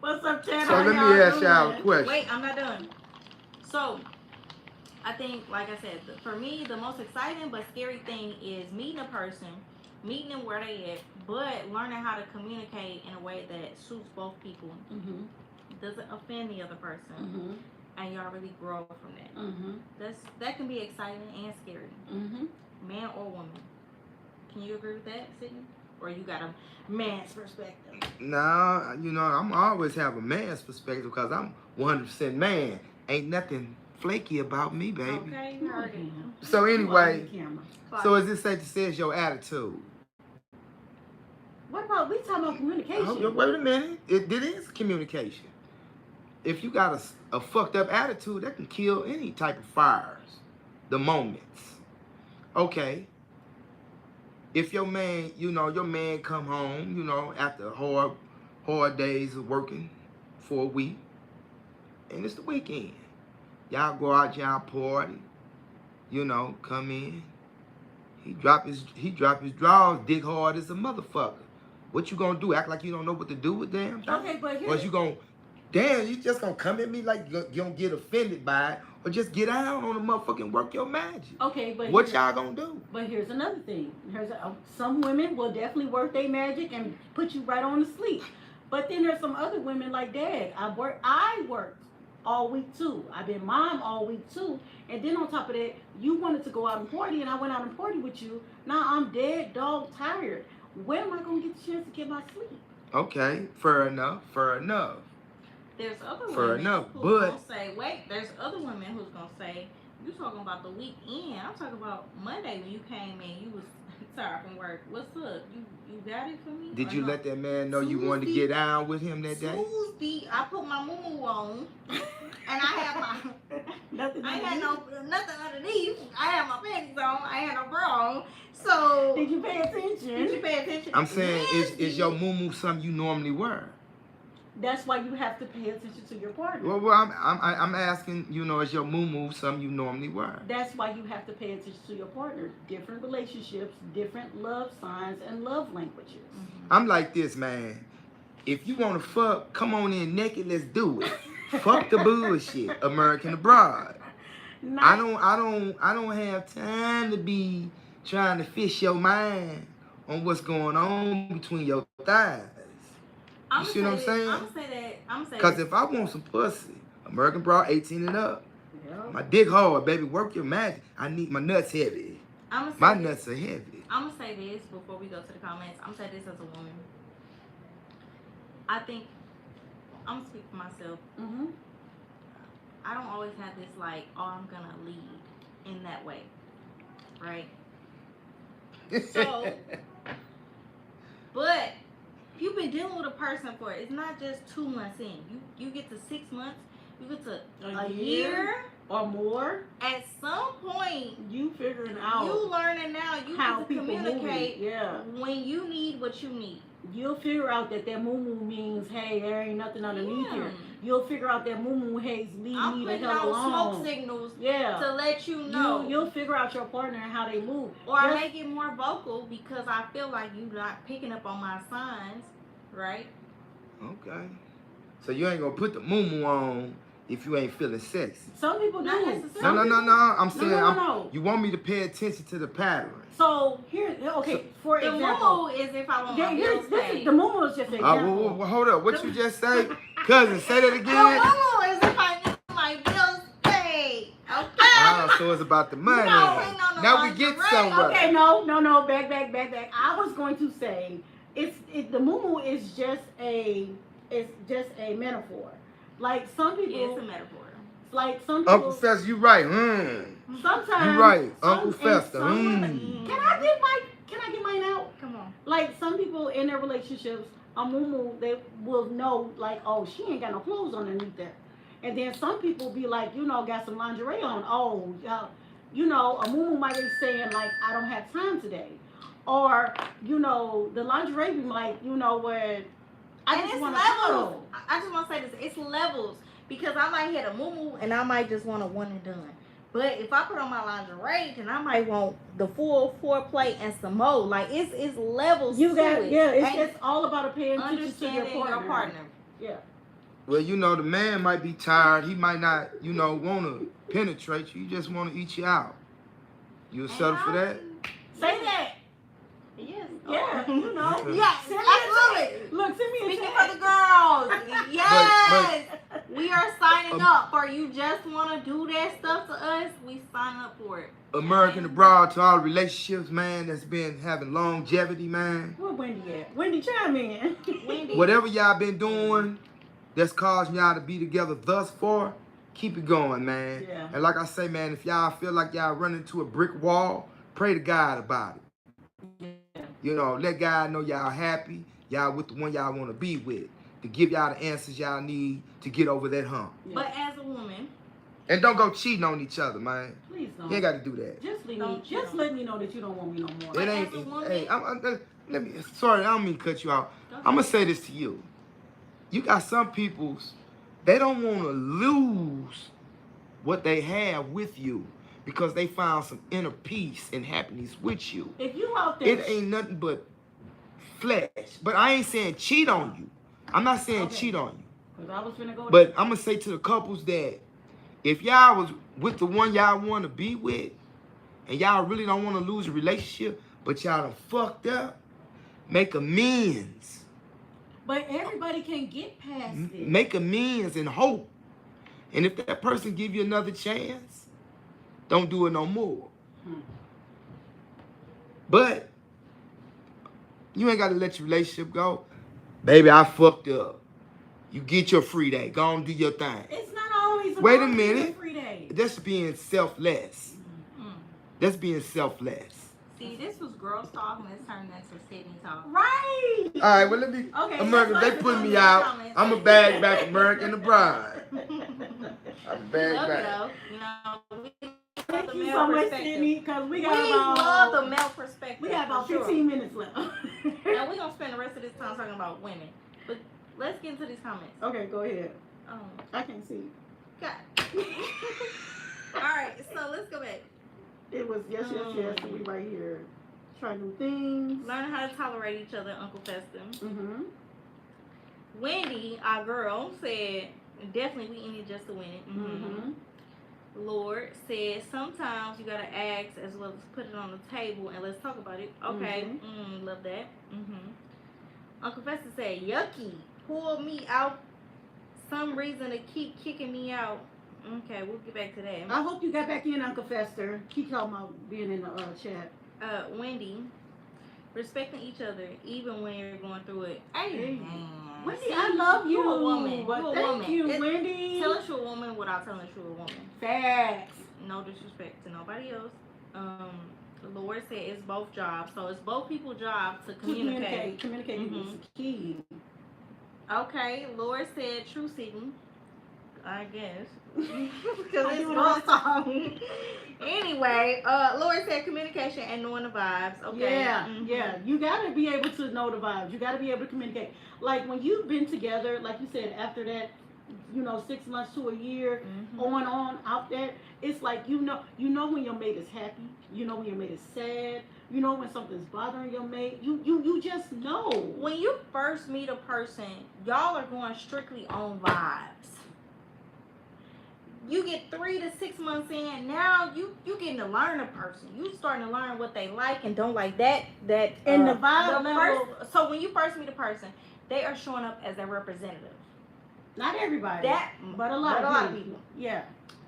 What's up, Chad? So How let me y'all ask y'all a doing? question. Wait, I'm not done. So, I think, like I said, for me, the most exciting but scary thing is meeting a person, meeting them where they at, but learning how to communicate in a way that suits both people, Mm-hmm. doesn't offend the other person, Mm-hmm. and y'all really grow from that. Mm-hmm. That can be exciting and scary, Mm-hmm. man or woman. Can you agree with that, Sydney? or you got a man's perspective? Nah, you know, I'm always have a man's perspective because I'm 100% man. Ain't nothing flaky about me, baby. Okay, you heard it. So anyway, Camera. so is this safe to say it's your attitude? What about we talking about communication? Oh, wait a minute. It is communication. If you got a fucked up attitude, that can kill any type of fires. The moments. Okay. If your man, your man come home, after hard days of working for a week, and it's the weekend. Y'all go out, y'all party, come in. He drop his drawers, dig hard as a motherfucker. What you gonna do? Act like you don't know what to do with them? Okay, but or you just gonna come at me like you gonna get offended by it, or just get out on the motherfucking work your magic? Okay, but what y'all gonna do? But here's another thing. Some women will definitely work their magic and put you right on to sleep. But then there's some other women like Dad. I worked all week too. I've been mom all week too. And then on top of that, you wanted to go out and party, and I went out and party with you. Now I'm dead dog tired. When am I gonna get the chance to get my sleep? Okay, fair enough. There's other Fair women enough, who's but gonna say, wait, there's other women who's gonna say, you talking about the weekend. I'm talking about Monday when you came in, you was tired from work. What's up? You got it for me? did Or you no? let that man know you wanted to get down with him that day? Tuesday, I put my moo on, and I had my Nothing. I had nothing underneath. I had my panties on. I had no bra on. So Did you pay attention? did you pay attention? I'm saying, is Wednesday, your moo something you normally wear? That's why you have to pay attention to your partner. Well, I'm asking, is your moo something you normally wear? That's why you have to pay attention to your partner. Different relationships, different love signs, and love languages. I'm like this, man. If you want to fuck, come on in naked. Let's do it. Fuck the bullshit, American Abroad. I don't have time to be trying to fish your mind on what's going on between your thighs. You see what I'm saying? I'm gonna say that. Because if I want some pussy, American Broad 18 and up, Yeah. my dick hard, baby, work your magic. I need my nuts heavy. My nuts are heavy. I'm gonna say this before we go to the comments. I'm gonna say this as a woman. I think I'm gonna speak for myself. Mm-hmm. I don't always have this like, oh, I'm gonna lead in that way, right? So, but if you've been dealing with a person for it's not just 2 months in. You get to 6 months. You get to a year or more. At some point, You figuring out you learning now. You how get to people communicate move. Yeah. when you need what you need. You'll figure out that moo means, hey, there ain't nothing underneath here. You'll figure out that moo hates leave I'm me the putting hell out alone. smoke signals Yeah. to let you know. You'll figure out your partner and how they move. Or I Just- make it more vocal because I feel like you're not picking up on my signs, right? Okay. So you ain't gonna put the moo on if you ain't feeling sexy. Some people do. Not necessarily. No. I'm saying No. you want me to pay attention to the pattern. So here, okay, for The example, moo is if I want my bills paid. the moo is just an example. Well, hold up. What you just say? Cousin, say that The again. moo is if I need my bills paid. Okay. Oh, so it's about the money. No, Now we get lingerie. somewhere. Okay, no, back. I was going to say the moo is just a metaphor. Like some people, Yeah, it's a metaphor. like some people. Uncle Fester, you right. Sometimes You right, some- Uncle and Fester. some women- Can I get mine out? Come on. Like some people in their relationships, a moo they will know like, oh, she ain't got no clothes underneath there. And then some people be like, got some lingerie on. Oh, a moo might be saying like, I don't have time today. Or, the lingerie be like, where I And just it's want levels. to I just want to say this. It's levels. Because I might hit a moo and I might just want a one and done. But if I put on my lingerie, then I might want the full foreplay and some more. Like it's levels. You got to it. it's And just all about paying attention to understanding your partner. Yeah. Well, the man might be tired. He might not, want to penetrate you. He just want to eat you out. You'll settle for that? Say that. Yes. Yeah, Yes, Send me absolutely. Look, send me a Speaking text. for the girls. Yes. We are signing up for you. Just want to do that stuff to us? We sign up for it. American Abroad, to all relationships, man, that's been having longevity, man. Where Wendy at? Wendy, chime in. Wendy. Whatever y'all been doing that's causing y'all to be together thus far, keep it going, man. Yeah. And like I say, man, if y'all feel like y'all run into a brick wall, pray to God about it. Yeah. You know, let God know y'all happy, y'all with the one y'all want to be with, to give y'all the answers y'all need to get over that hump. Yeah. But as a woman, And don't go cheating on each other, man. Please don't. You ain't got to do that. Just leave Don't me. Just let me know that you don't want me no more. But It ain't. as a woman- Hey, let me. Sorry, I don't mean to cut you off. I'm gonna say this to you. You got some people's. They don't want to lose what they have with you because they found some inner peace and happiness with you. If you out there, It ain't nothing but flesh. But I ain't saying cheat on you. I'm not saying Okay. cheat on you. 'Cause I was finna go. But I'm gonna say to the couples that if y'all was with the one y'all want to be with, and y'all really don't want to lose a relationship, but y'all done fucked up, make amends. But everybody can get past it. Make amends and hope. And if that person give you another chance, don't do it no more. But you ain't got to let your relationship go. Baby, I fucked up. You get your free day. Go on, do your thing. It's not always about Wait a being minute. free day. That's being selfless. Mm. That's being selfless. See, this was girls talk and it's turned into Sydney talk. Right. All right, well, let me. Okay, America, let's they go put to me the out. comments. I'm a bag back American the bride. I'm a We bag love back. though. You know, we love Thank the you male so much, perspective. Sydney, because we We got about love the male perspective. we got about for sure. 15 minutes left. And we're gonna spend the rest of this time talking about women. But let's get into these comments. Okay, go ahead. I can't see. God. Alright, so let's go back. It was yes. So we right here. Try new things. Learn how to tolerate each other, Uncle Feston. Mm-hmm. Wendy, our girl, said definitely we in it just to win it. Mm-hmm. Lord said sometimes you gotta ask as well as put it on the table and let's talk about it. Okay, love that. Uncle Fester said yucky. Pull me out. Some reason to keep kicking me out. Okay, we'll get back to that. I hope you got back in, Uncle Fester. Keep talking about being in the chat. Wendy, respecting each other even when you're going through it. Hey. Man. Wendy, See, I love you. You a woman. But You a thank woman. you, Wendy. Tell us you're a woman without telling us you're a woman. Facts. No disrespect to nobody else. The Lord said it's both jobs, so it's both people's jobs to communicate. Communicating is key. Okay, Lord said true Sydney. I guess. I Because it's do it both songs. Anyway, Lord said communication and knowing the vibes. Okay. Yeah, yeah. You gotta be able to know the vibes. You gotta be able to communicate. Like when you've been together, like you said, after that, 6 months to a year, on out there, it's like you know when your mate is happy, you know when your mate is sad, you know when something's bothering your mate. You just know. When you first meet a person, y'all are going strictly on vibes. You get 3 to 6 months in, now you getting to learn a person. You starting to learn what they like and don't like. That And the vibe level. So when you first meet a person, they are showing up as a representative. Not everybody. But a lot of people. Yeah.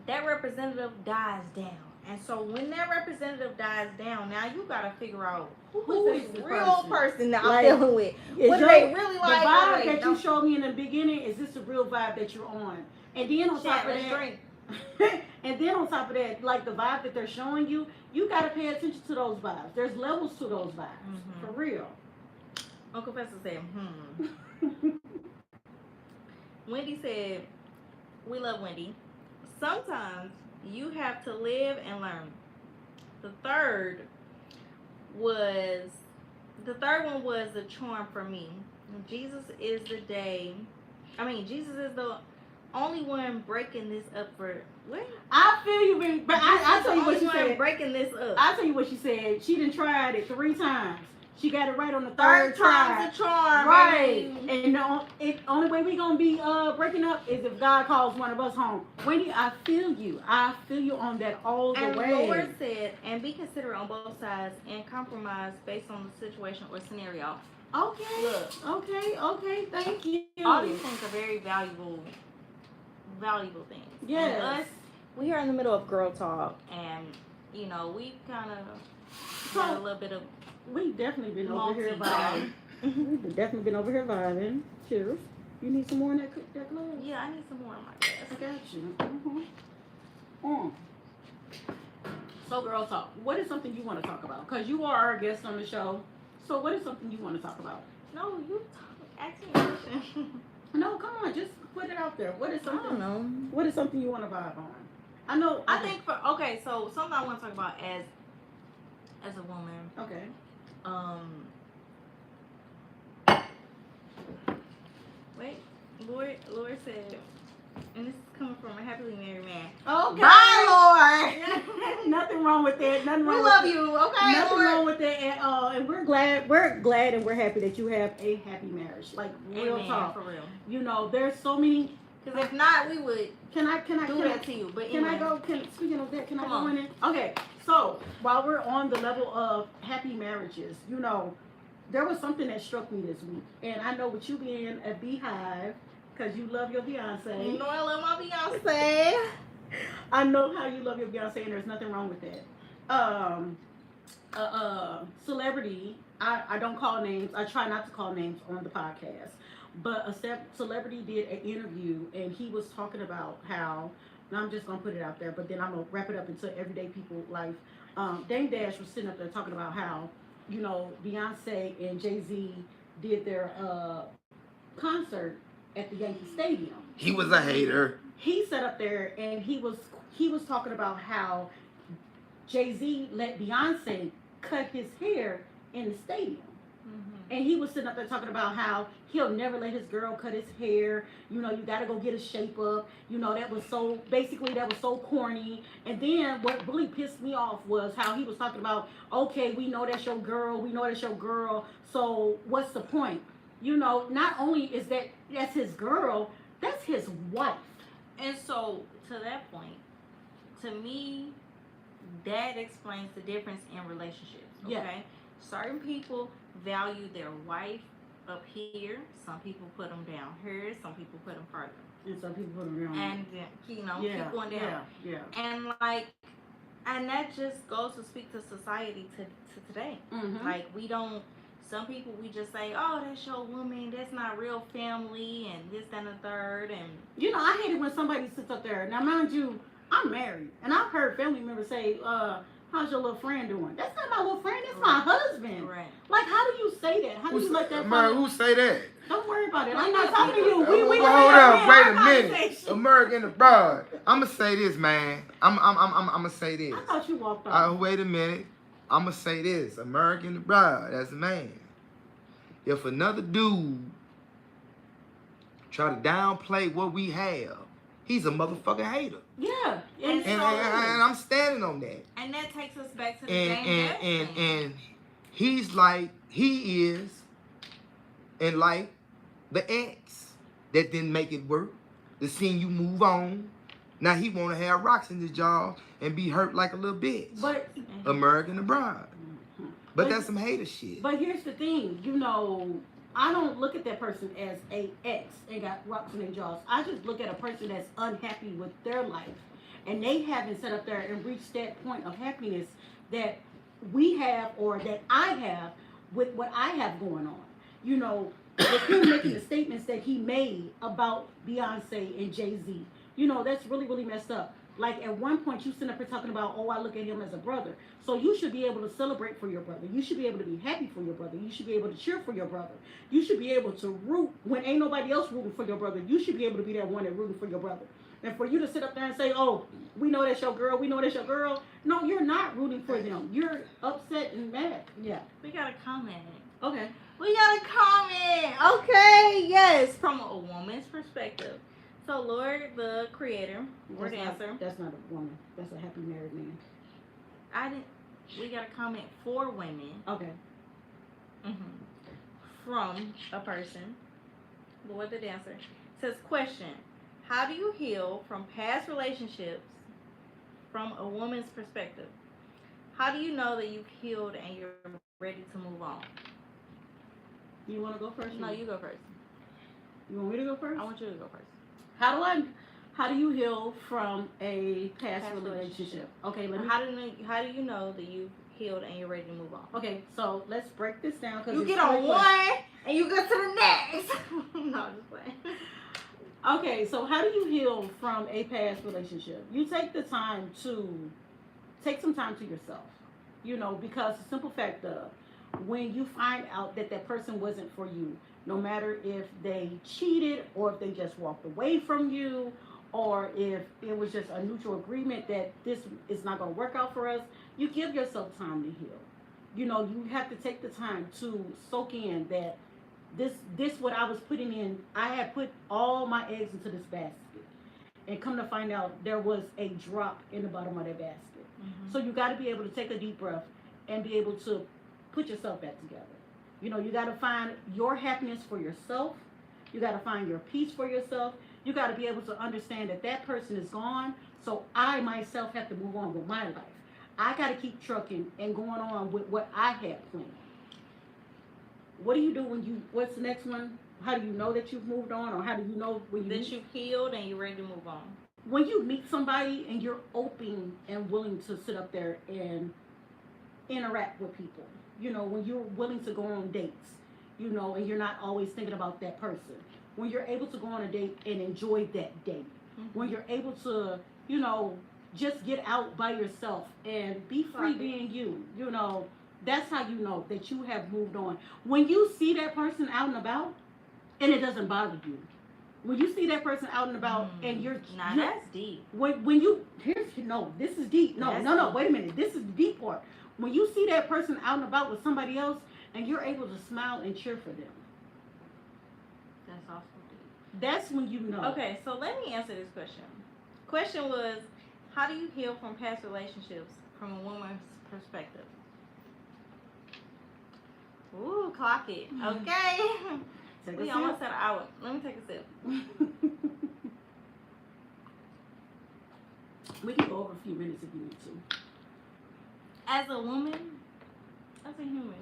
That representative dies down. And so when that representative dies down, now you gotta figure out who is the real person that I'm dealing with. What do they really like? The vibe that you showed me in the beginning, is this the real vibe that you're on? And then on top of that, and then on top of that, like the vibe that they're showing you, you gotta pay attention to those vibes. There's levels to those vibes, for real. Uncle Professor said, Wendy said, we love Wendy. Sometimes you have to live and learn. The third one was the charm for me. Jesus is the only one breaking this up for what? I feel you, but I tell you what she said. Breaking this up. I tell you what she said. She done tried it 3 times. She got it right on the third try. Time's a charm, right? baby. And the only way we gonna be breaking up is if God calls one of us home. Wendy, I feel you. I feel you on that all the way. And Lord said, and be considerate on both sides and compromise based on the situation or scenario. Okay. Look. Okay. Thank you. All these things are very valuable valuable things. Yes. And us, we are in the middle of girl talk, and you know, we kind of got a little bit of. We've definitely been over here Multi- vibing. We've definitely been over here vibing. Cheers. You need some more in that glass? Yeah, I need some more in my glass. I got you. So, girl talk. What is something you want to talk about? Because you are our guest on the show. So, what is something you want to talk about? No, you ask me a question. No, come on. Just put it out there. What is I something? don't know. What is something you want to vibe on? I know. I think so something I want to talk about as a woman. Okay. Wait, Lord said, and this is coming from a happily married man. Okay. Bye, Lord. Nothing wrong with that. Nothing wrong We with love that. you, okay? Nothing Lord? wrong with that at all. And we're glad and we're happy that you have a happy marriage. Like real Amen, talk. for real. You know, there's so many. Because if not, we would Can I do that to you. But Can I anyway. go? Speaking of that, can I Come go on. in it? Okay, so while we're on the level of happy marriages, you know, there was something that struck me this week, and I know with you being a beehive, because you love your Beyonce. You know I love my Beyonce. I know how you love your Beyonce, and there's nothing wrong with that. Celebrity. I don't call names. I try not to call names on the podcast. But a celebrity did an interview, and he was talking about how, and I'm just going to put it out there, but then I'm going to wrap it up into everyday people life. Dame Dash was sitting up there talking about how, you know, Beyonce and Jay-Z did their concert at the Yankee Stadium. He was a hater. He sat up there, and he was talking about how Jay-Z let Beyonce cut his hair in the stadium. And he was sitting up there talking about how he'll never let his girl cut his hair. You know, you got to go get a shape up. You know, that was so corny. And then what really pissed me off was how he was talking about, okay, we know that's your girl. So what's the point? You know, not only is that's his girl, that's his wife. And so, to that point, to me, that explains the difference in relationships. Okay? Yeah. Certain people value their wife up here. Some people put them down here. Some people put them further. And some people put them around. And, you know, keep going down. Yeah. And, and that just goes to speak to society to today. Mm-hmm. Like, some people we just say, oh, that's your woman, that's not real family, and this, that, and the third, and... You know, I hate it when somebody sits up there. Now, mind you, I'm married, and I've heard family members say, how's your little friend doing? That's not my little friend, that's my husband. Right. Like, how do you say that? How do you let that Man, who say that? Don't worry about it. I'm not talking to you. We Hold gonna up, wait have a our minute. conversation. American abroad. I'ma say this, man. I'm gonna say this. I thought you walked off. Wait a minute. I'ma say this. American abroad as a man. If another dude try to downplay what we have, he's a motherfucking hater. Yeah. And I'm standing on that. And that takes us back to the game. And he's like he is, and like the ex that didn't make it work, the seeing you move on. Now he wanna have rocks in his jaw and be hurt like a little bitch. But American abroad. But that's some hater shit. But here's the thing, you know, I don't look at that person as a ex and got rocks in their jaws. I just look at a person that's unhappy with their life. And they haven't set up there and reached that point of happiness that we have or that I have with what I have going on. You know, with him making the statements that he made about Beyonce and Jay-Z, you know, that's really, really messed up. Like at one point you sit up here talking about, oh, I look at him as a brother. So you should be able to celebrate for your brother. You should be able to be happy for your brother. You should be able to cheer for your brother. You should be able to root when ain't nobody else rooting for your brother. You should be able to be that one that rooting for your brother. And for you to sit up there and say, oh, we know that's your girl, we know that's your girl. No, you're not rooting for them. You're upset and mad. Yeah. We got a comment. Okay. We got a comment. Okay, yes. From a woman's perspective. So Lord, the creator, or dancer. That's not a woman. That's a happy married man. We got a comment for women. Okay. From a person, Lord the dancer, says, question, how do you heal from past relationships from a woman's perspective? How do you know that you've healed and you're ready to move on? You want to go first? No, you go first. You want me to go first? I want you to go first. How do I How do you heal from a past Past relationship? Okay, let me. How do you know that you healed and you're ready to move on? Okay, so let's break this down because You get on one and you go to the next. No, I'm just playing. Okay, so how do you heal from a past relationship? You take the time to take some time to yourself. You know, because the simple fact of when you find out that that person wasn't for you, no matter if they cheated or if they just walked away from you or if it was just a mutual agreement that this is not going to work out for us, you give yourself time to heal. You know, you have to take the time to soak in that this what I was putting in, I had put all my eggs into this basket. And come to find out there was a drop in the bottom of that basket. Mm-hmm. So you got to be able to take a deep breath and be able to put yourself back together. You know, you got to find your happiness for yourself. You got to find your peace for yourself. You got to be able to understand that that person is gone. So I myself have to move on with my life. I got to keep trucking and going on with what I had planned. What do you do what's the next one? How do you know that you've moved on, or how do you know when that you've healed and you're ready to move on? When you meet somebody and you're open and willing to sit up there and interact with people, you know, when you're willing to go on dates, you know, and you're not always thinking about that person, when you're able to go on a date and enjoy that date, when you're able to, you know, just get out by yourself and be free being you, you know, that's how you know that you have moved on. When you see that person out and about and it doesn't bother you, when you see that person out and about and that's deep. When you this is deep. No, wait a minute. This is the deep part. When you see that person out and about with somebody else and you're able to smile and cheer for them. That's also deep. That's when you know. Okay, so let me answer this question. Question was, how do you heal from past relationships from a woman's perspective? Ooh, clock it. Okay. We almost at an hour. Let me take a sip. We can go over a few minutes if you need to. As a woman, as a human,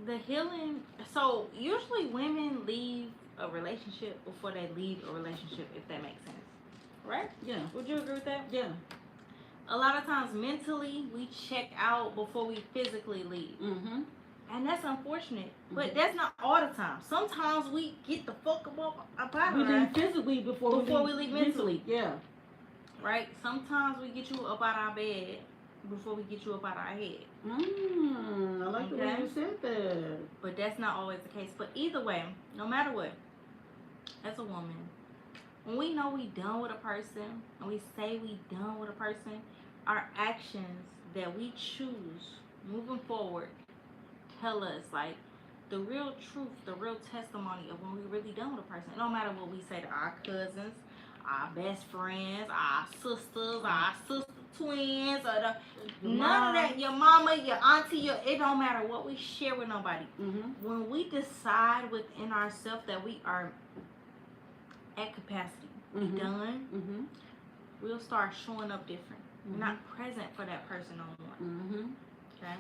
the healing. So usually women leave a relationship before they leave a relationship, if that makes sense, right? Yeah. Would you agree with that? Yeah. A lot of times mentally we check out before we physically leave. And that's unfortunate. But that's not all the time. Sometimes we get the fuck up out of there. We leave physically before we leave mentally. Yeah. Right? Sometimes we get you up out our bed before we get you up out our head. I like the way you said that. But that's not always the case. But either way, no matter what, as a woman, when we know we done with a person and we say we done with a person, our actions that we choose moving forward tell us like the real truth, the real testimony of when we really done with a person. It don't matter what we say to our cousins, our best friends, our sisters, our sister twins, or none of that. Your mama, your auntie, it don't matter what we share with nobody. When we decide within ourselves that we are at capacity, we done, we'll start showing up different. We're not present for that person no more. Okay?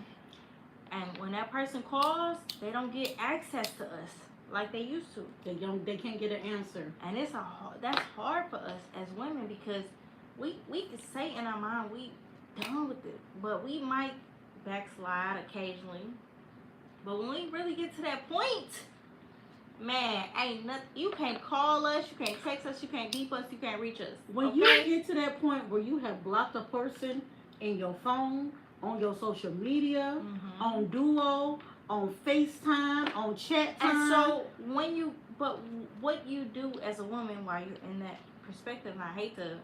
And when that person calls, they don't get access to us like they used to. They can't get an answer. And that's hard for us as women because we can say in our mind we done with it, but we might backslide occasionally. But when we really get to that point, man, ain't nothing. You can't call us, you can't text us, you can't beep us, you can't reach us. When you get to that point where you have blocked a person in your phone, on your social media, on Duo, on FaceTime, on chat time. And so what you do as a woman while you're in that perspective, and I hate to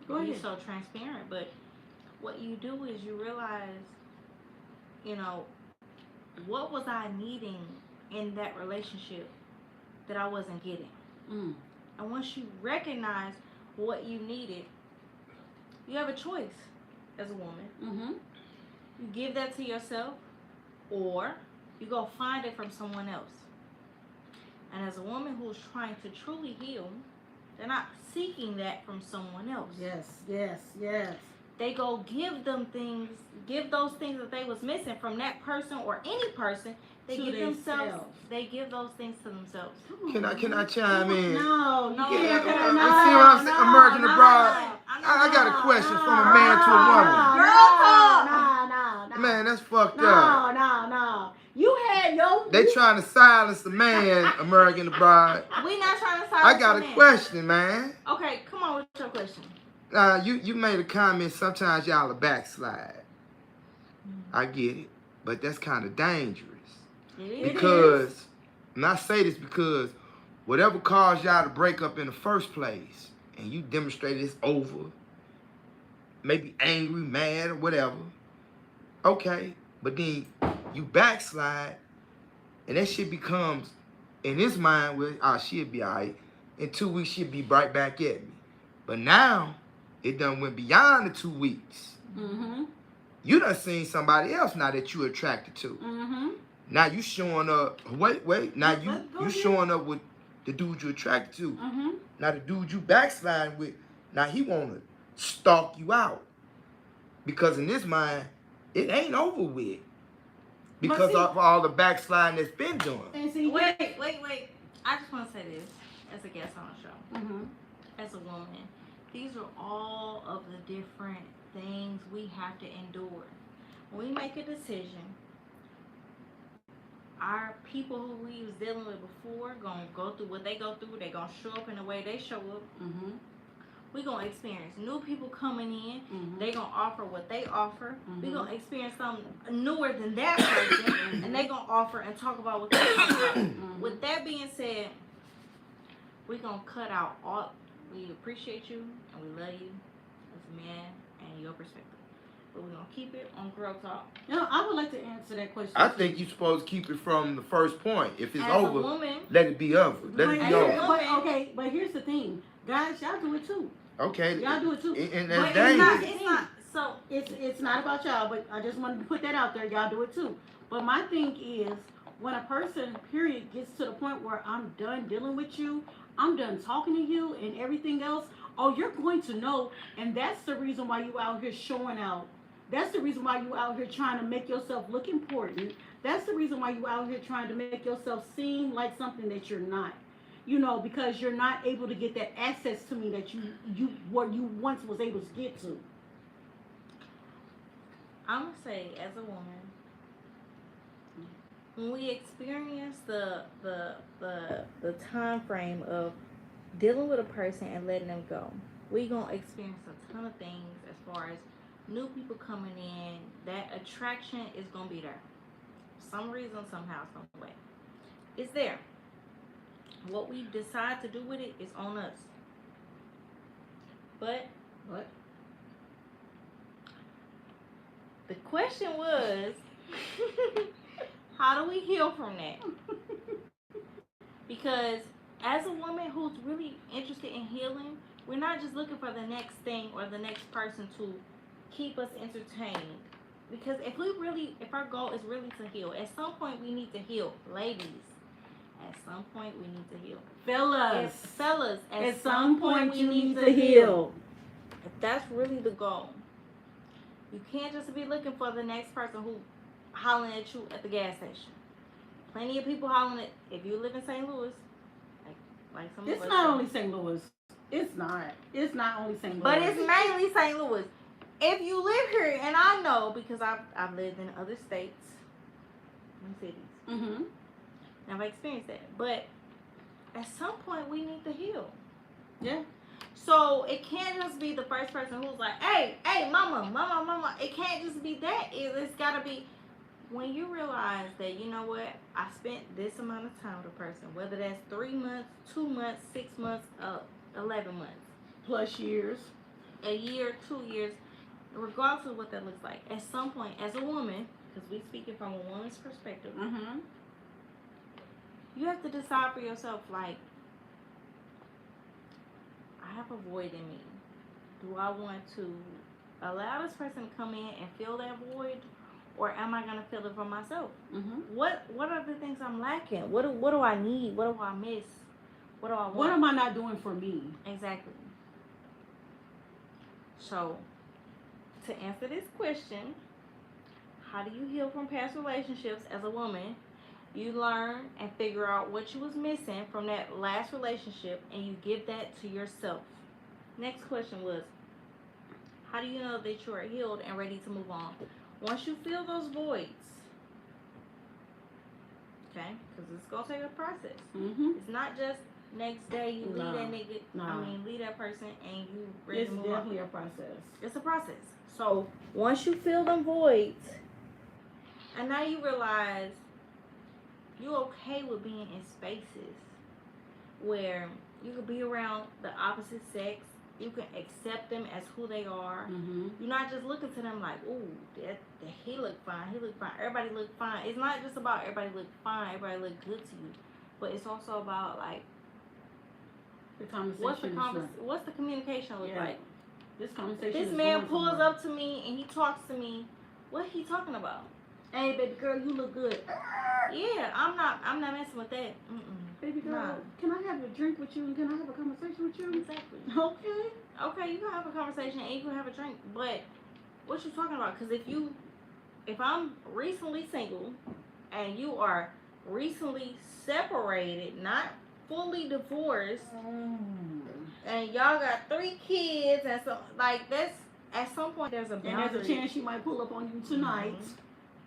be so transparent, but what you do is you realize, you know, what was I needing in that relationship that I wasn't getting? And once you recognize what you needed, you have a choice as a woman. You give that to yourself, or you go find it from someone else. And as a woman who's trying to truly heal, they're not seeking that from someone else. Yes. they go give those things that they was missing from that person or any person. They To give themselves. they give those things to themselves. Can I chime in? No, No, you can't. no, No, no, You see what I'm saying? American no, Abroad. I I got a question from a no, man to a woman. Girl talk. No. Man, that's fucked up. No. You had your. They trying to silence the man, American Bride. We not trying to silence I got the a man. question, man. Okay, come on with your question. You made a comment, sometimes y'all a backslide. I get it. But that's kind of dangerous. It Because, and I say this because whatever caused y'all to break up in the first place, and you demonstrated it's over, maybe angry, mad, or whatever, okay, but then you backslide, and that shit becomes, in his mind, well, she'll be all right. In 2 weeks, she'll be right back at me. But now, it done went beyond the 2 weeks. Mm-hmm. You done seen somebody else now that you attracted to. Mm-hmm. Now you showing up, wait, now Go you ahead. showing up with the dude you attracted to. Mm-hmm. Now the dude you backsliding with, now he wanna stalk you out. Because in his mind, it ain't over with. Because see- of all the backsliding that's been done. And see, Wait. I just want to say this as a guest on the show. Mm-hmm. As a woman, these are all of the different things we have to endure. When we make a decision, our people who we was dealing with before gonna go through what they go through. They gonna show up in the way they show up. Mm-hmm. We gonna experience new people coming in. Mm-hmm. They gonna offer what they offer. We Mhm. gonna experience something newer than that person, and they gonna offer and talk about what they talk about. Mm-hmm. With that being said, we gonna cut out all. We appreciate you and we love you as a man and your perspective, but we're gonna keep it on Girl Talk. No, I would like to answer that question. I think you're supposed to keep it from the first point. If it's As over, a woman, let it be over. Let it As be a over. woman- but here's the thing, guys, y'all do it too. Okay. Y'all do it too. And but that's it's not. dangerous. It's not. So It's not about y'all, but I just wanted to put that out there. Y'all do it too. But my thing is, when a person, period, gets to the point where I'm done dealing with you, I'm done talking to you and everything else, oh, you're going to know. And that's the reason why you out here showing out. That's the reason why you out here trying to make yourself look important. That's the reason why you out here trying to make yourself seem like something that you're not. You know, because you're not able to get that access to me that you once was able to get to. I'm gonna say, as a woman, when we experience the time frame of dealing with a person and letting them go, we gonna experience a ton of things as far as new people coming in. That attraction is gonna be there. Some reason, somehow, some way, it's there. What we decide to do with it is on us. But What? the question was, how do we heal from that? Because as a woman who's really interested in healing, we're not just looking for the next thing or the next person to keep us entertained. Because if our goal is really to heal, at some point we need to heal. Ladies, at some point we need to heal. Fellas, At some point you need to heal. If that's really the goal, you can't just be looking for the next person who hollering at you at the gas station. Plenty of people hollering at, if you live in St. Louis, like some of It's us not do. only St. Louis. It's not only St. Louis. But it's mainly St. Louis. If you live here, and I know because I've lived in other states and cities, Mm-hmm. and I've experienced that. But at some point, we need to heal. Yeah. So it can't just be the first person who's like, hey, mama. It can't just be that. It's got to be when you realize that, you know what, I spent this amount of time with a person, whether that's 3 months, 2 months, 6 months, 11 months, Plus years. a year, 2 years, regardless of what that looks like. At some point, as a woman, because we speaking from a woman's perspective, Mm-hmm. you have to decide for yourself, like, I have a void in me. Do I want to allow this person to come in and fill that void, or am I gonna fill it for myself? Mm-hmm. What are the things I'm lacking? What do I need? What do I miss? What do I want? What am I not doing for me? Exactly. So to answer this question, how do you heal from past relationships as a woman? You learn and figure out what you was missing from that last relationship and you give that to yourself. Next question was, how do you know that you are healed and ready to move on? Once you fill those voids, okay, because it's going to take a process. Mm-hmm. It's not just next day you No. leave that nigga, No. leave that person and you ready It's to move on. definitely a process. It's a process. So once you fill them voids, and now you realize you're okay with being in spaces where you can be around the opposite sex. You can accept them as who they are. Mm-hmm. You're not just looking to them like, ooh, that he look fine. He look fine. Everybody look fine. It's not just about everybody look fine. Everybody look good to you, but it's also about like The conversation. what's the communication look Yeah. like? This conversation. This is man going pulls somewhere. up to me and he talks to me. What he talking about? Hey, baby girl, you look good. Yeah, I'm not messing with that. Baby girl, Nah. can I have a drink with you and can I have a conversation with you? Exactly. Okay. Okay, you can have a conversation and you can have a drink, but what you talking about? Because if I'm recently single and you are recently separated, not fully divorced, and y'all got 3 kids and so like that's at some point there's a And boundary. there's a chance she might pull up on you tonight.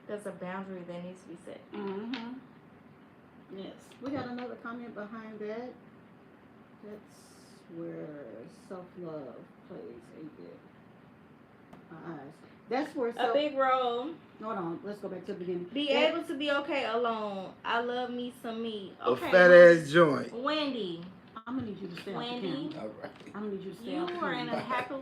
There's a boundary that needs to be set. Mm-hmm. Yes. We got another comment behind that. That's where self-love plays a bit. My eyes. That's where A big role. Hold on. Let's go back to the beginning. Be Yeah. able to be okay alone. I love me some me. A Okay. fat ass joint. Wendy. I'm gonna need you to stay off the Wendy. camera. All right. I'm gonna need you to stay You off the are in camera. a happy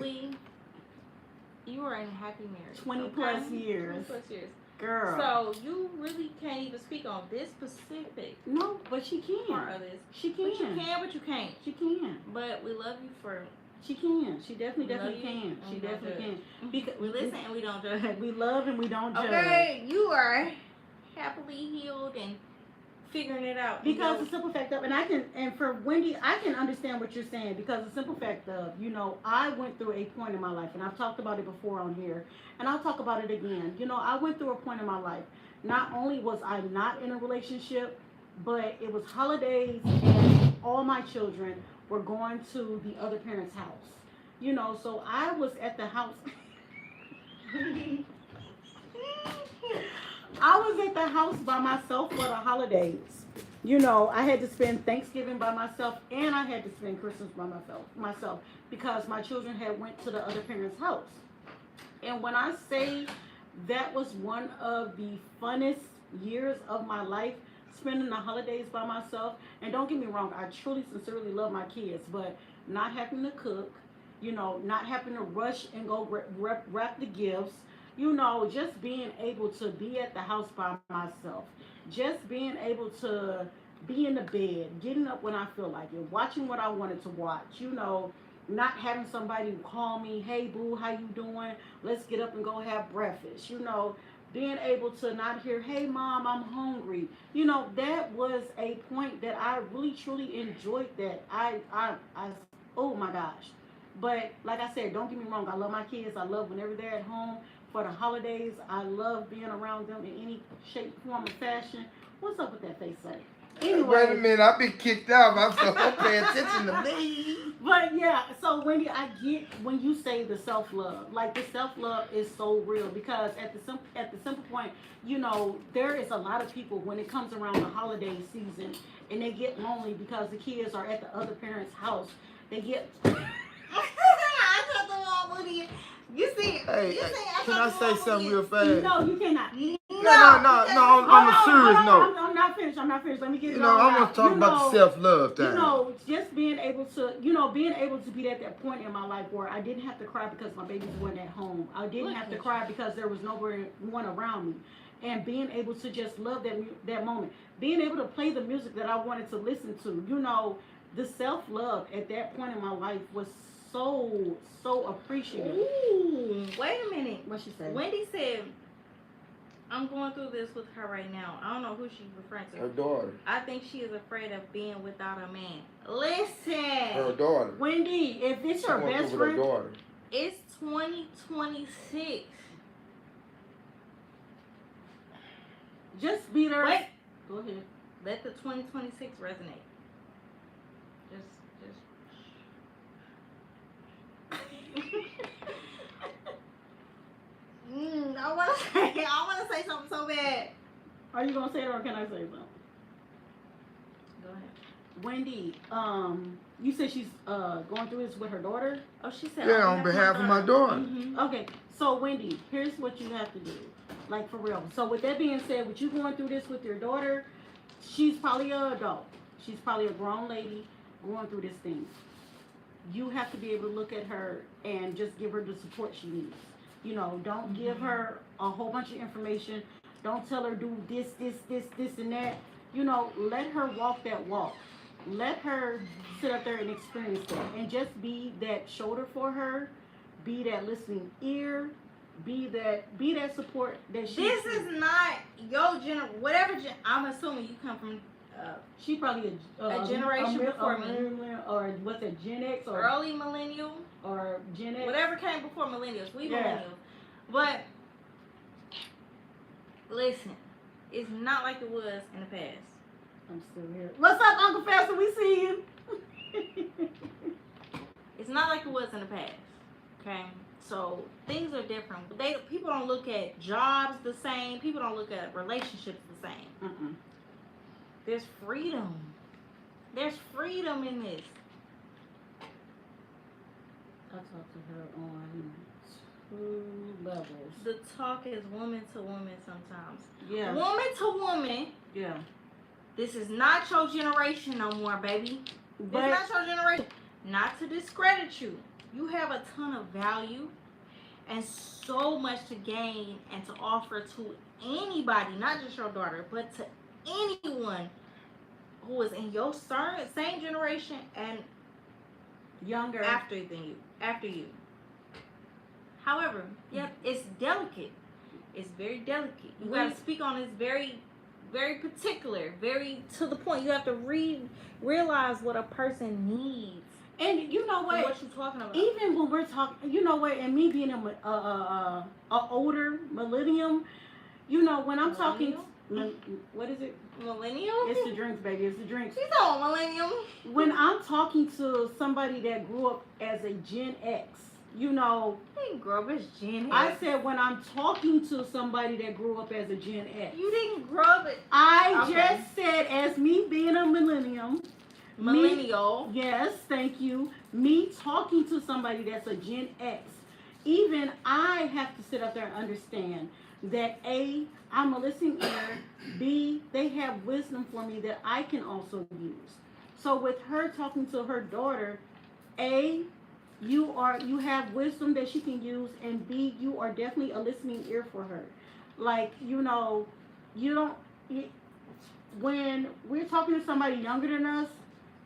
marriage. 20 plus years. 20 plus years. Girl. So you really can't even speak on this specific No, but she part can. of this. She But you can. can, but you can't. She can. But we love you for She can. She definitely, We love definitely you, can. and She we don't definitely judge. can. Because we listen and we don't judge. We love and we don't judge. Okay, you are happily healed and figuring it out. Because the simple fact of, and for Wendy, I can understand what you're saying because the simple fact of, I went through a point in my life, and I've talked about it before on here, and I'll talk about it again. I went through a point in my life. Not only was I not in a relationship, but it was holidays, and all my children were going to the other parent's house. So I was at the house. I was at the house by myself for the holidays. I had to spend Thanksgiving by myself and I had to spend Christmas by myself because my children had went to the other parent's house. And when I say that was one of the funnest years of my life, spending the holidays by myself, and don't get me wrong, I truly, sincerely love my kids, but not having to cook, not having to rush and go wrap the gifts, just being able to be at the house by myself, just being able to be in the bed, getting up when I feel like it, watching what I wanted to watch, not having somebody call me, hey boo, how you doing? Let's get up and go have breakfast, being able to not hear, hey mom, I'm hungry. That was a point that I really truly enjoyed that. I oh my gosh. But like I said, don't get me wrong, I love my kids. I love whenever they're at home for the holidays. I love being around them in any shape, form, or fashion. What's up with that face, say? Anyway. Wait a minute, I've been kicked out. I'm so don't pay attention to me. But yeah, so Wendy, I get when you say the self-love. Like the self-love is so real because at the simple point, there is a lot of people when it comes around the holiday season and they get lonely because the kids are at the other parent's house. They get You see, Hey, I can I say something real fast? No, you cannot. No, on a serious note. I'm not finished. Let me get it. I want to talk about the self-love thing. Just being able to, being able to be at that point in my life where I didn't have to cry because my babies weren't at home. I didn't have to cry because there was one around me. And being able to just love that moment. Being able to play the music that I wanted to listen to. The self-love at that point in my life was so appreciative. Ooh, wait a minute. What she said? Wendy said, I'm going through this with her right now. I don't know who she's referring to. Her daughter. I think she is afraid of being without a man. Listen. Her daughter. Wendy, if it's your best friend, Her daughter. It's 2026. Just be there. Wait. Go ahead. Let the 2026 resonate. Just. I want to say something so bad. Are you gonna say it or can I say something? Go ahead. Wendy, you said she's going through this with her daughter. Oh, she said. Yeah, on behalf of my daughter. Mm-hmm. Okay, so Wendy, here's what you have to do, like for real. So with that being said, with you going through this with your daughter, she's probably an adult. She's probably a grown lady going through this thing. You have to be able to look at her and just give her the support she needs. You know, don't give her a whole bunch of information. Don't tell her do this, and that. You know, let her walk that walk. Let her sit up there and experience that. And just be that shoulder for her. Be that listening ear. Be that support that she This needs. is not your whatever. I'm assuming you come from She probably a generation before me. Or what's it, Gen X or early millennial, or Gen X. whatever came before millennials. We Yeah. millennials. But listen, it's not like it was in the past. I'm still here. What's up, Uncle Fester? We see you. It's not like it was in the past. Okay? So things are different. People don't look at jobs the same. People don't look at relationships the same. Mm-mm. There's freedom. There's freedom in this. I talked to her on 2 levels. The talk is woman to woman sometimes. Yeah. Woman to woman. Yeah. This is not your generation no more, baby. But It's not your generation. Not to discredit you. You have a ton of value and so much to gain and to offer to anybody, not just your daughter, but to anyone who is in your same generation and younger. after you. However, yeah, it's delicate. It's very delicate. You gotta speak on this very, very particular, very to the point. You have to realize what a person needs. And you know And what? what you talking about? Even when we're talking, you know what? And me being a older millennium, you know, when I'm talking, what is it? Millennial? It's the drinks, baby. It's the drinks. She's on millennium. When I'm talking to somebody that grew up as a Gen X, you know, You didn't grow up as Gen X. I said when I'm talking to somebody that grew up as a Gen X. You didn't grow up as I Okay. just said as me being a millennium. millennial. Yes, thank you. Me talking to somebody that's a Gen X. Even I have to sit up there and understand that A, I'm a listening ear. B, they have wisdom for me that I can also use. So with her talking to her daughter, A, you have wisdom that she can use, and B, you are definitely a listening ear for her. Like, you know, when we're talking to somebody younger than us,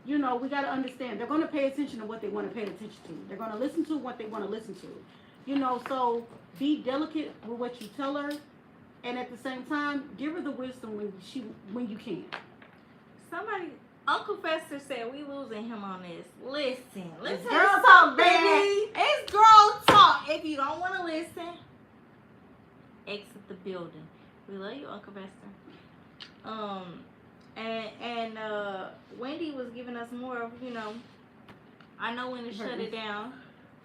you know, we got to understand they're going to pay attention to what they want to pay attention to. They're going to listen to what they want to listen to. You know, so be delicate with what you tell her, and at the same time, give her the wisdom when you can. Somebody, Uncle Fester said we losing him on this. Listen, It's listen. girl talk, baby. It's girl talk. If you don't want to listen, exit the building. We love you, Uncle Fester. And Wendy was giving us more of, you know, I know when to shut it down.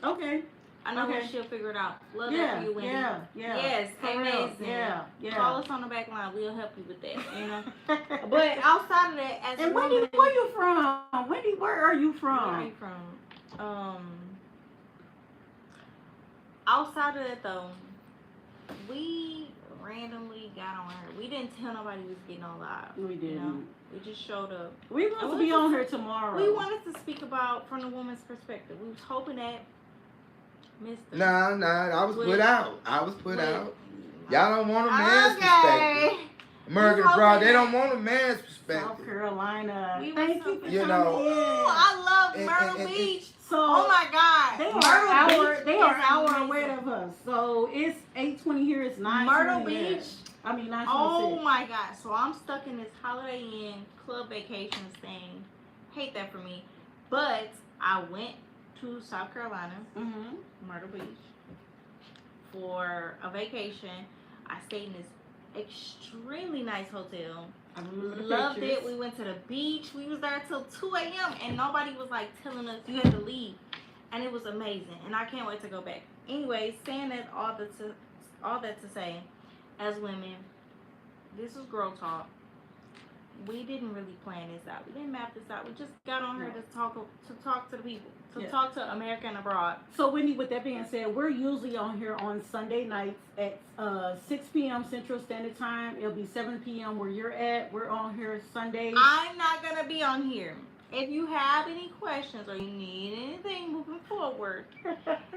Okay. I know when Okay. she'll figure it out. Love Yeah, that for you, Wendy. yeah. Yes, For real. amazing. Yeah. Call us on the back line. We'll help you with that, you know. But outside of that, as And a Wendy, woman, where you from? Wendy, where are you where from? are you from? Outside of that though, we randomly got on her. We didn't tell nobody we was getting on live. We didn't. You know? We just showed up. We want to be on here tomorrow. We wanted to speak about from the woman's perspective. We was hoping that Mr. Nah, I was put out. Y'all don't want a man's Okay. perspective. American You Abroad, hoping they that- don't want a man's perspective. South Carolina. We Thank was you for You coming know. in. Ooh, I love And- Myrtle and- Beach. So Oh my God. they Myrtle are Beach they are is hour amazing. away of us. So it's 8:20 here. It's 9:20 Myrtle there. Beach. I mean 9:26. Oh my God. So I'm stuck in this Holiday Inn club vacations thing. Hate that for me. But I went to South Carolina, Mhm. Myrtle Beach. for a vacation. I stayed in this extremely nice hotel. I remember the Loved it. pictures. We went to the beach. We was there till 2 a.m. and nobody was like telling us you had to leave, and it was amazing. And I can't wait to go back. Anyway, saying that all that to say, as women, this is girl talk. We didn't really plan this out. We didn't map this out. We just got on here No. to talk to the people, to Yeah. talk to America and abroad. So, Wendy, with that being said, we're usually on here on Sunday nights at 6 p.m. Central Standard Time. It'll be 7 p.m. where you're at. We're on here Sundays. I'm not gonna be on here. If you have any questions or you need anything moving forward,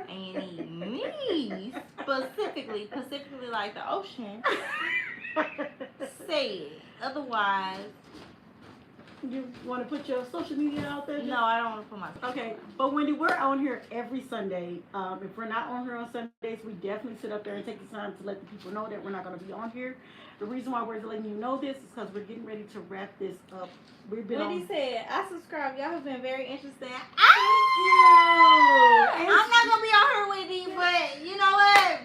and you need me specifically like the ocean, say it. Otherwise, You want to put your social media out there? no, I don't want to put myself. Okay, but Wendy, we're on here every Sunday. If we're not on here on Sundays, we definitely sit up there and take the time to let the people know that we're not going to be on here. The reason why we're letting you know this is because we're getting ready to wrap this up. We've been Wendy on. said, I subscribe. Y'all have been very interesting. And- I'm not gonna be on here, Wendy, but you know what?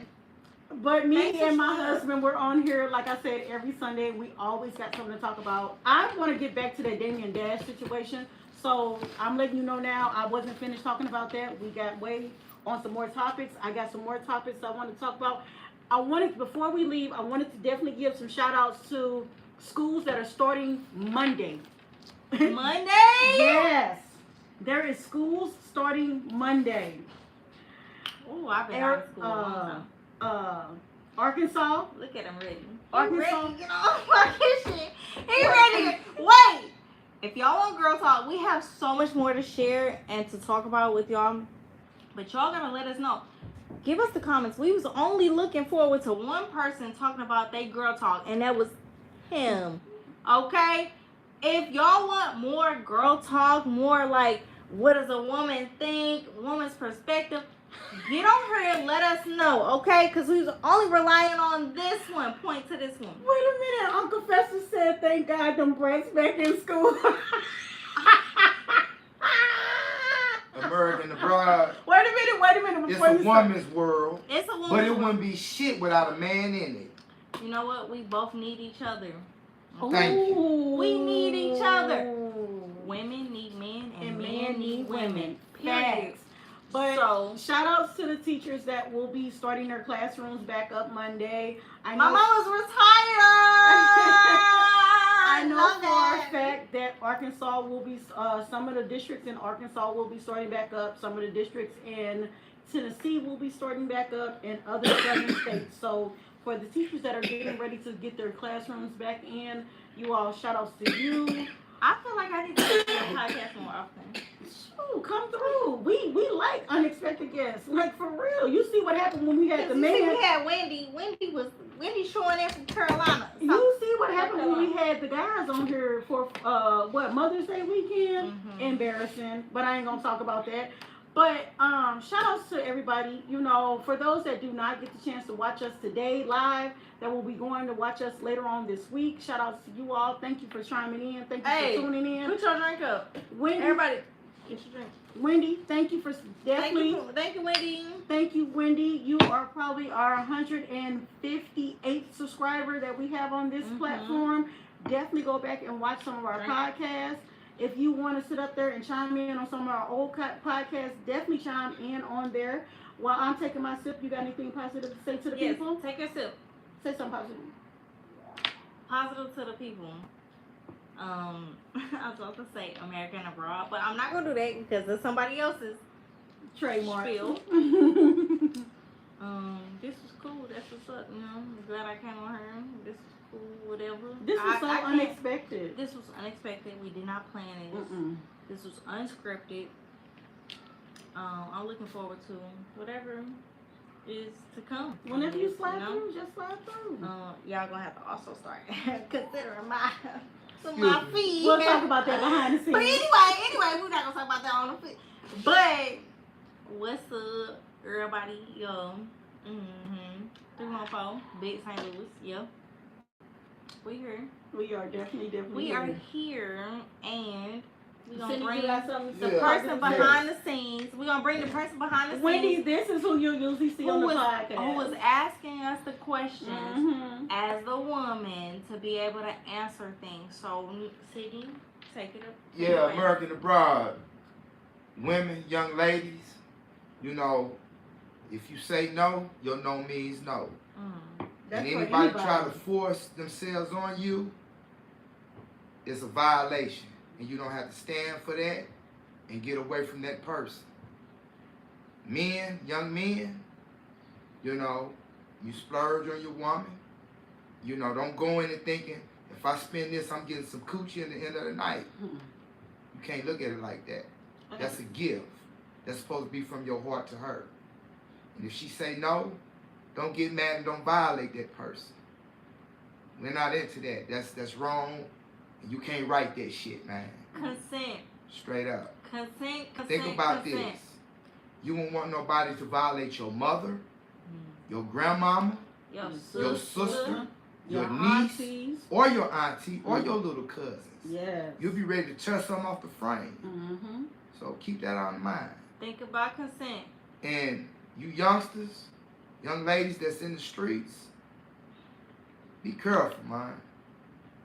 But me Thanks for and my showing up. husband, we're on here, like I said, every Sunday. We always got something to talk about. I want to get back to that Damian Dash situation. So I'm letting you know now, I wasn't finished talking about that. We got way on some more topics. I got some more topics I want to talk about. Before we leave, I wanted to definitely give some shout outs to schools that are starting Monday. Monday? Yes. There is schools starting Monday. Oh, I've been out of school a long time. Arkansas. Look at him ready. He Arkansas. ready to get off fucking shit. He ready. Wait. If y'all want girl talk, we have so much more to share and to talk about with y'all. But y'all gotta let us know. Give us the comments. We was only looking forward to one person talking about they girl talk, and that was him. Okay? If y'all want more girl talk, more like what does a woman think, woman's perspective, get on here and let us know, okay? Because we was only relying on this one. Point to this one. Wait a minute, Uncle Fester said, thank God them brats back in school. American abroad. Wait a minute. It's Before a you start. woman's world, It's a woman. but it wouldn't be shit without a man in it. You know what? We both need each other. Thank you. Ooh. We need each other. Women need men and men need women. Period. Facts. But So, shout outs to the teachers that will be starting their classrooms back up Monday. I my know, mama's retired. I know love for a it. fact that Arkansas will be, some of the districts in Arkansas will be starting back up. Some of the districts in Tennessee will be starting back up, and other southern states. So for the teachers that are getting ready to get their classrooms back in, you all, shout outs to you. I feel like I need to do a podcast more often. Shoot, come through. We like unexpected guests. Like, for real. You see what happened when we had the You see, man. we had Wendy. Wendy showing in from Carolina. So, You see what happened when we had the guys on here for Mother's Day weekend? Mhm. Embarrassing, but I ain't gonna talk about that. But shout outs to everybody. You know, for those that do not get the chance to watch us today live, that will be going to watch us later on this week. Shout outs to you all. Thank you for chiming in. Thank you Hey, for tuning in. put your drink up. Wendy, Everybody, get your drink. Wendy, thank you for definitely. Thank you, Wendy. Thank you, Wendy. You are probably our 158th subscriber that we have on this Mhm. platform. Definitely go back and watch some of our podcasts. If you want to sit up there and chime in on some of our old podcasts, definitely chime in on there. While I'm taking my sip, you got anything positive to say to the Yes, people? take your sip. Say something positive. Positive to the people. I was about to say American abroad, but I'm not gonna do that because it's somebody else's. Trademark. Spill. This was cool. That's what's up. You know, I'm glad I came on here. This was cool. Whatever. This was so I can't- unexpected. This was unexpected. We did not plan this. Mm-mm. This was unscripted. I'm looking forward to whatever is to come. Whenever you This, slide know? through, just slide through. Y'all gonna have to also start considering my Excuse me. fees. We'll talk about that behind the scenes. But anyway, we're not gonna talk about that on the feed. But what's up, everybody? Yo, 314, Big St. Louis. Yep, we here. We are definitely We are here. here, and We gonna Cindy, bring you got something to the say? Yeah. person behind the scenes. We gonna bring the person behind the scenes. Wendy, this is who you usually see on the podcast. Who was asking us the questions Mhm. as the woman to be able to answer things. So, Sydney, take it up. Take it Yeah, away. American abroad. Women, young ladies, you know, if you say no, your no means no. That's And for anybody try to anybody. force themselves on you, it's a violation. And you don't have to stand for that and get away from that person. Men, young men, you know, you splurge on your woman. You know, don't go in and thinking, if I spend this, I'm getting some coochie at the end of the night. Mm-mm. You can't look at it like that. That's a gift. That's supposed to be from your heart to her. And if she say no, don't get mad and don't violate that person. We're not into that. That's wrong. And you can't write that shit, man. Consent. Straight up. Consent. Think about this. You won't want nobody to violate your mother, your grandmama, Your your sister. sister, your Your niece, aunties. or your auntie, or your little cousins. Yes. You'll be ready to tear something off the frame. Mm-hmm. So keep that on mind. Think about consent. And you youngsters, young ladies that's in the streets, be careful, man.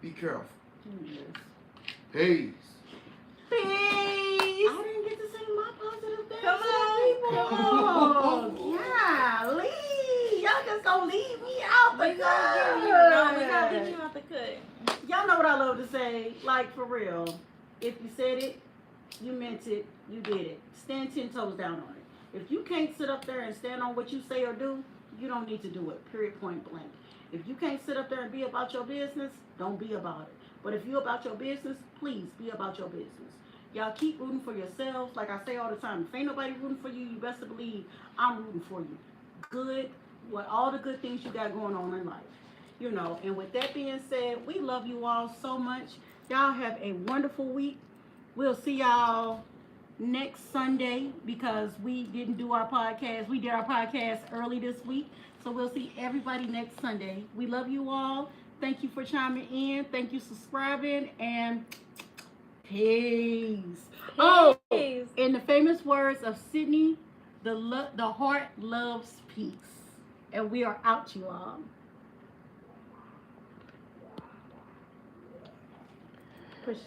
Be careful. Yes. Peace. Peace. I didn't get to say my positive things. Come on. People. Golly. Y'all just gonna leave me out the We gonna give you, no, we gonna cut. get you out the cut. Y'all know what I love to say. Like, for real. If you said it, you meant it, you did it. Stand 10 toes down on it. If you can't sit up there and stand on what you say or do, you don't need to do it. Period, point blank. If you can't sit up there and be about your business, don't be about it. But if you about your business, please be about your business. Y'all keep rooting for yourselves. Like I say all the time, if ain't nobody rooting for you, you best to believe I'm rooting for you. Good, with all the good things you got going on in life. You know, and with that being said, we love you all so much. Y'all have a wonderful week. We'll see y'all next Sunday because we didn't do our podcast. We did our podcast early this week. So we'll see everybody next Sunday. We love you all. Thank you for chiming in. Thank you for subscribing. And peace. Oh, Peace. in the famous words of Sydney, the heart loves peace. And we are out, you all. Push.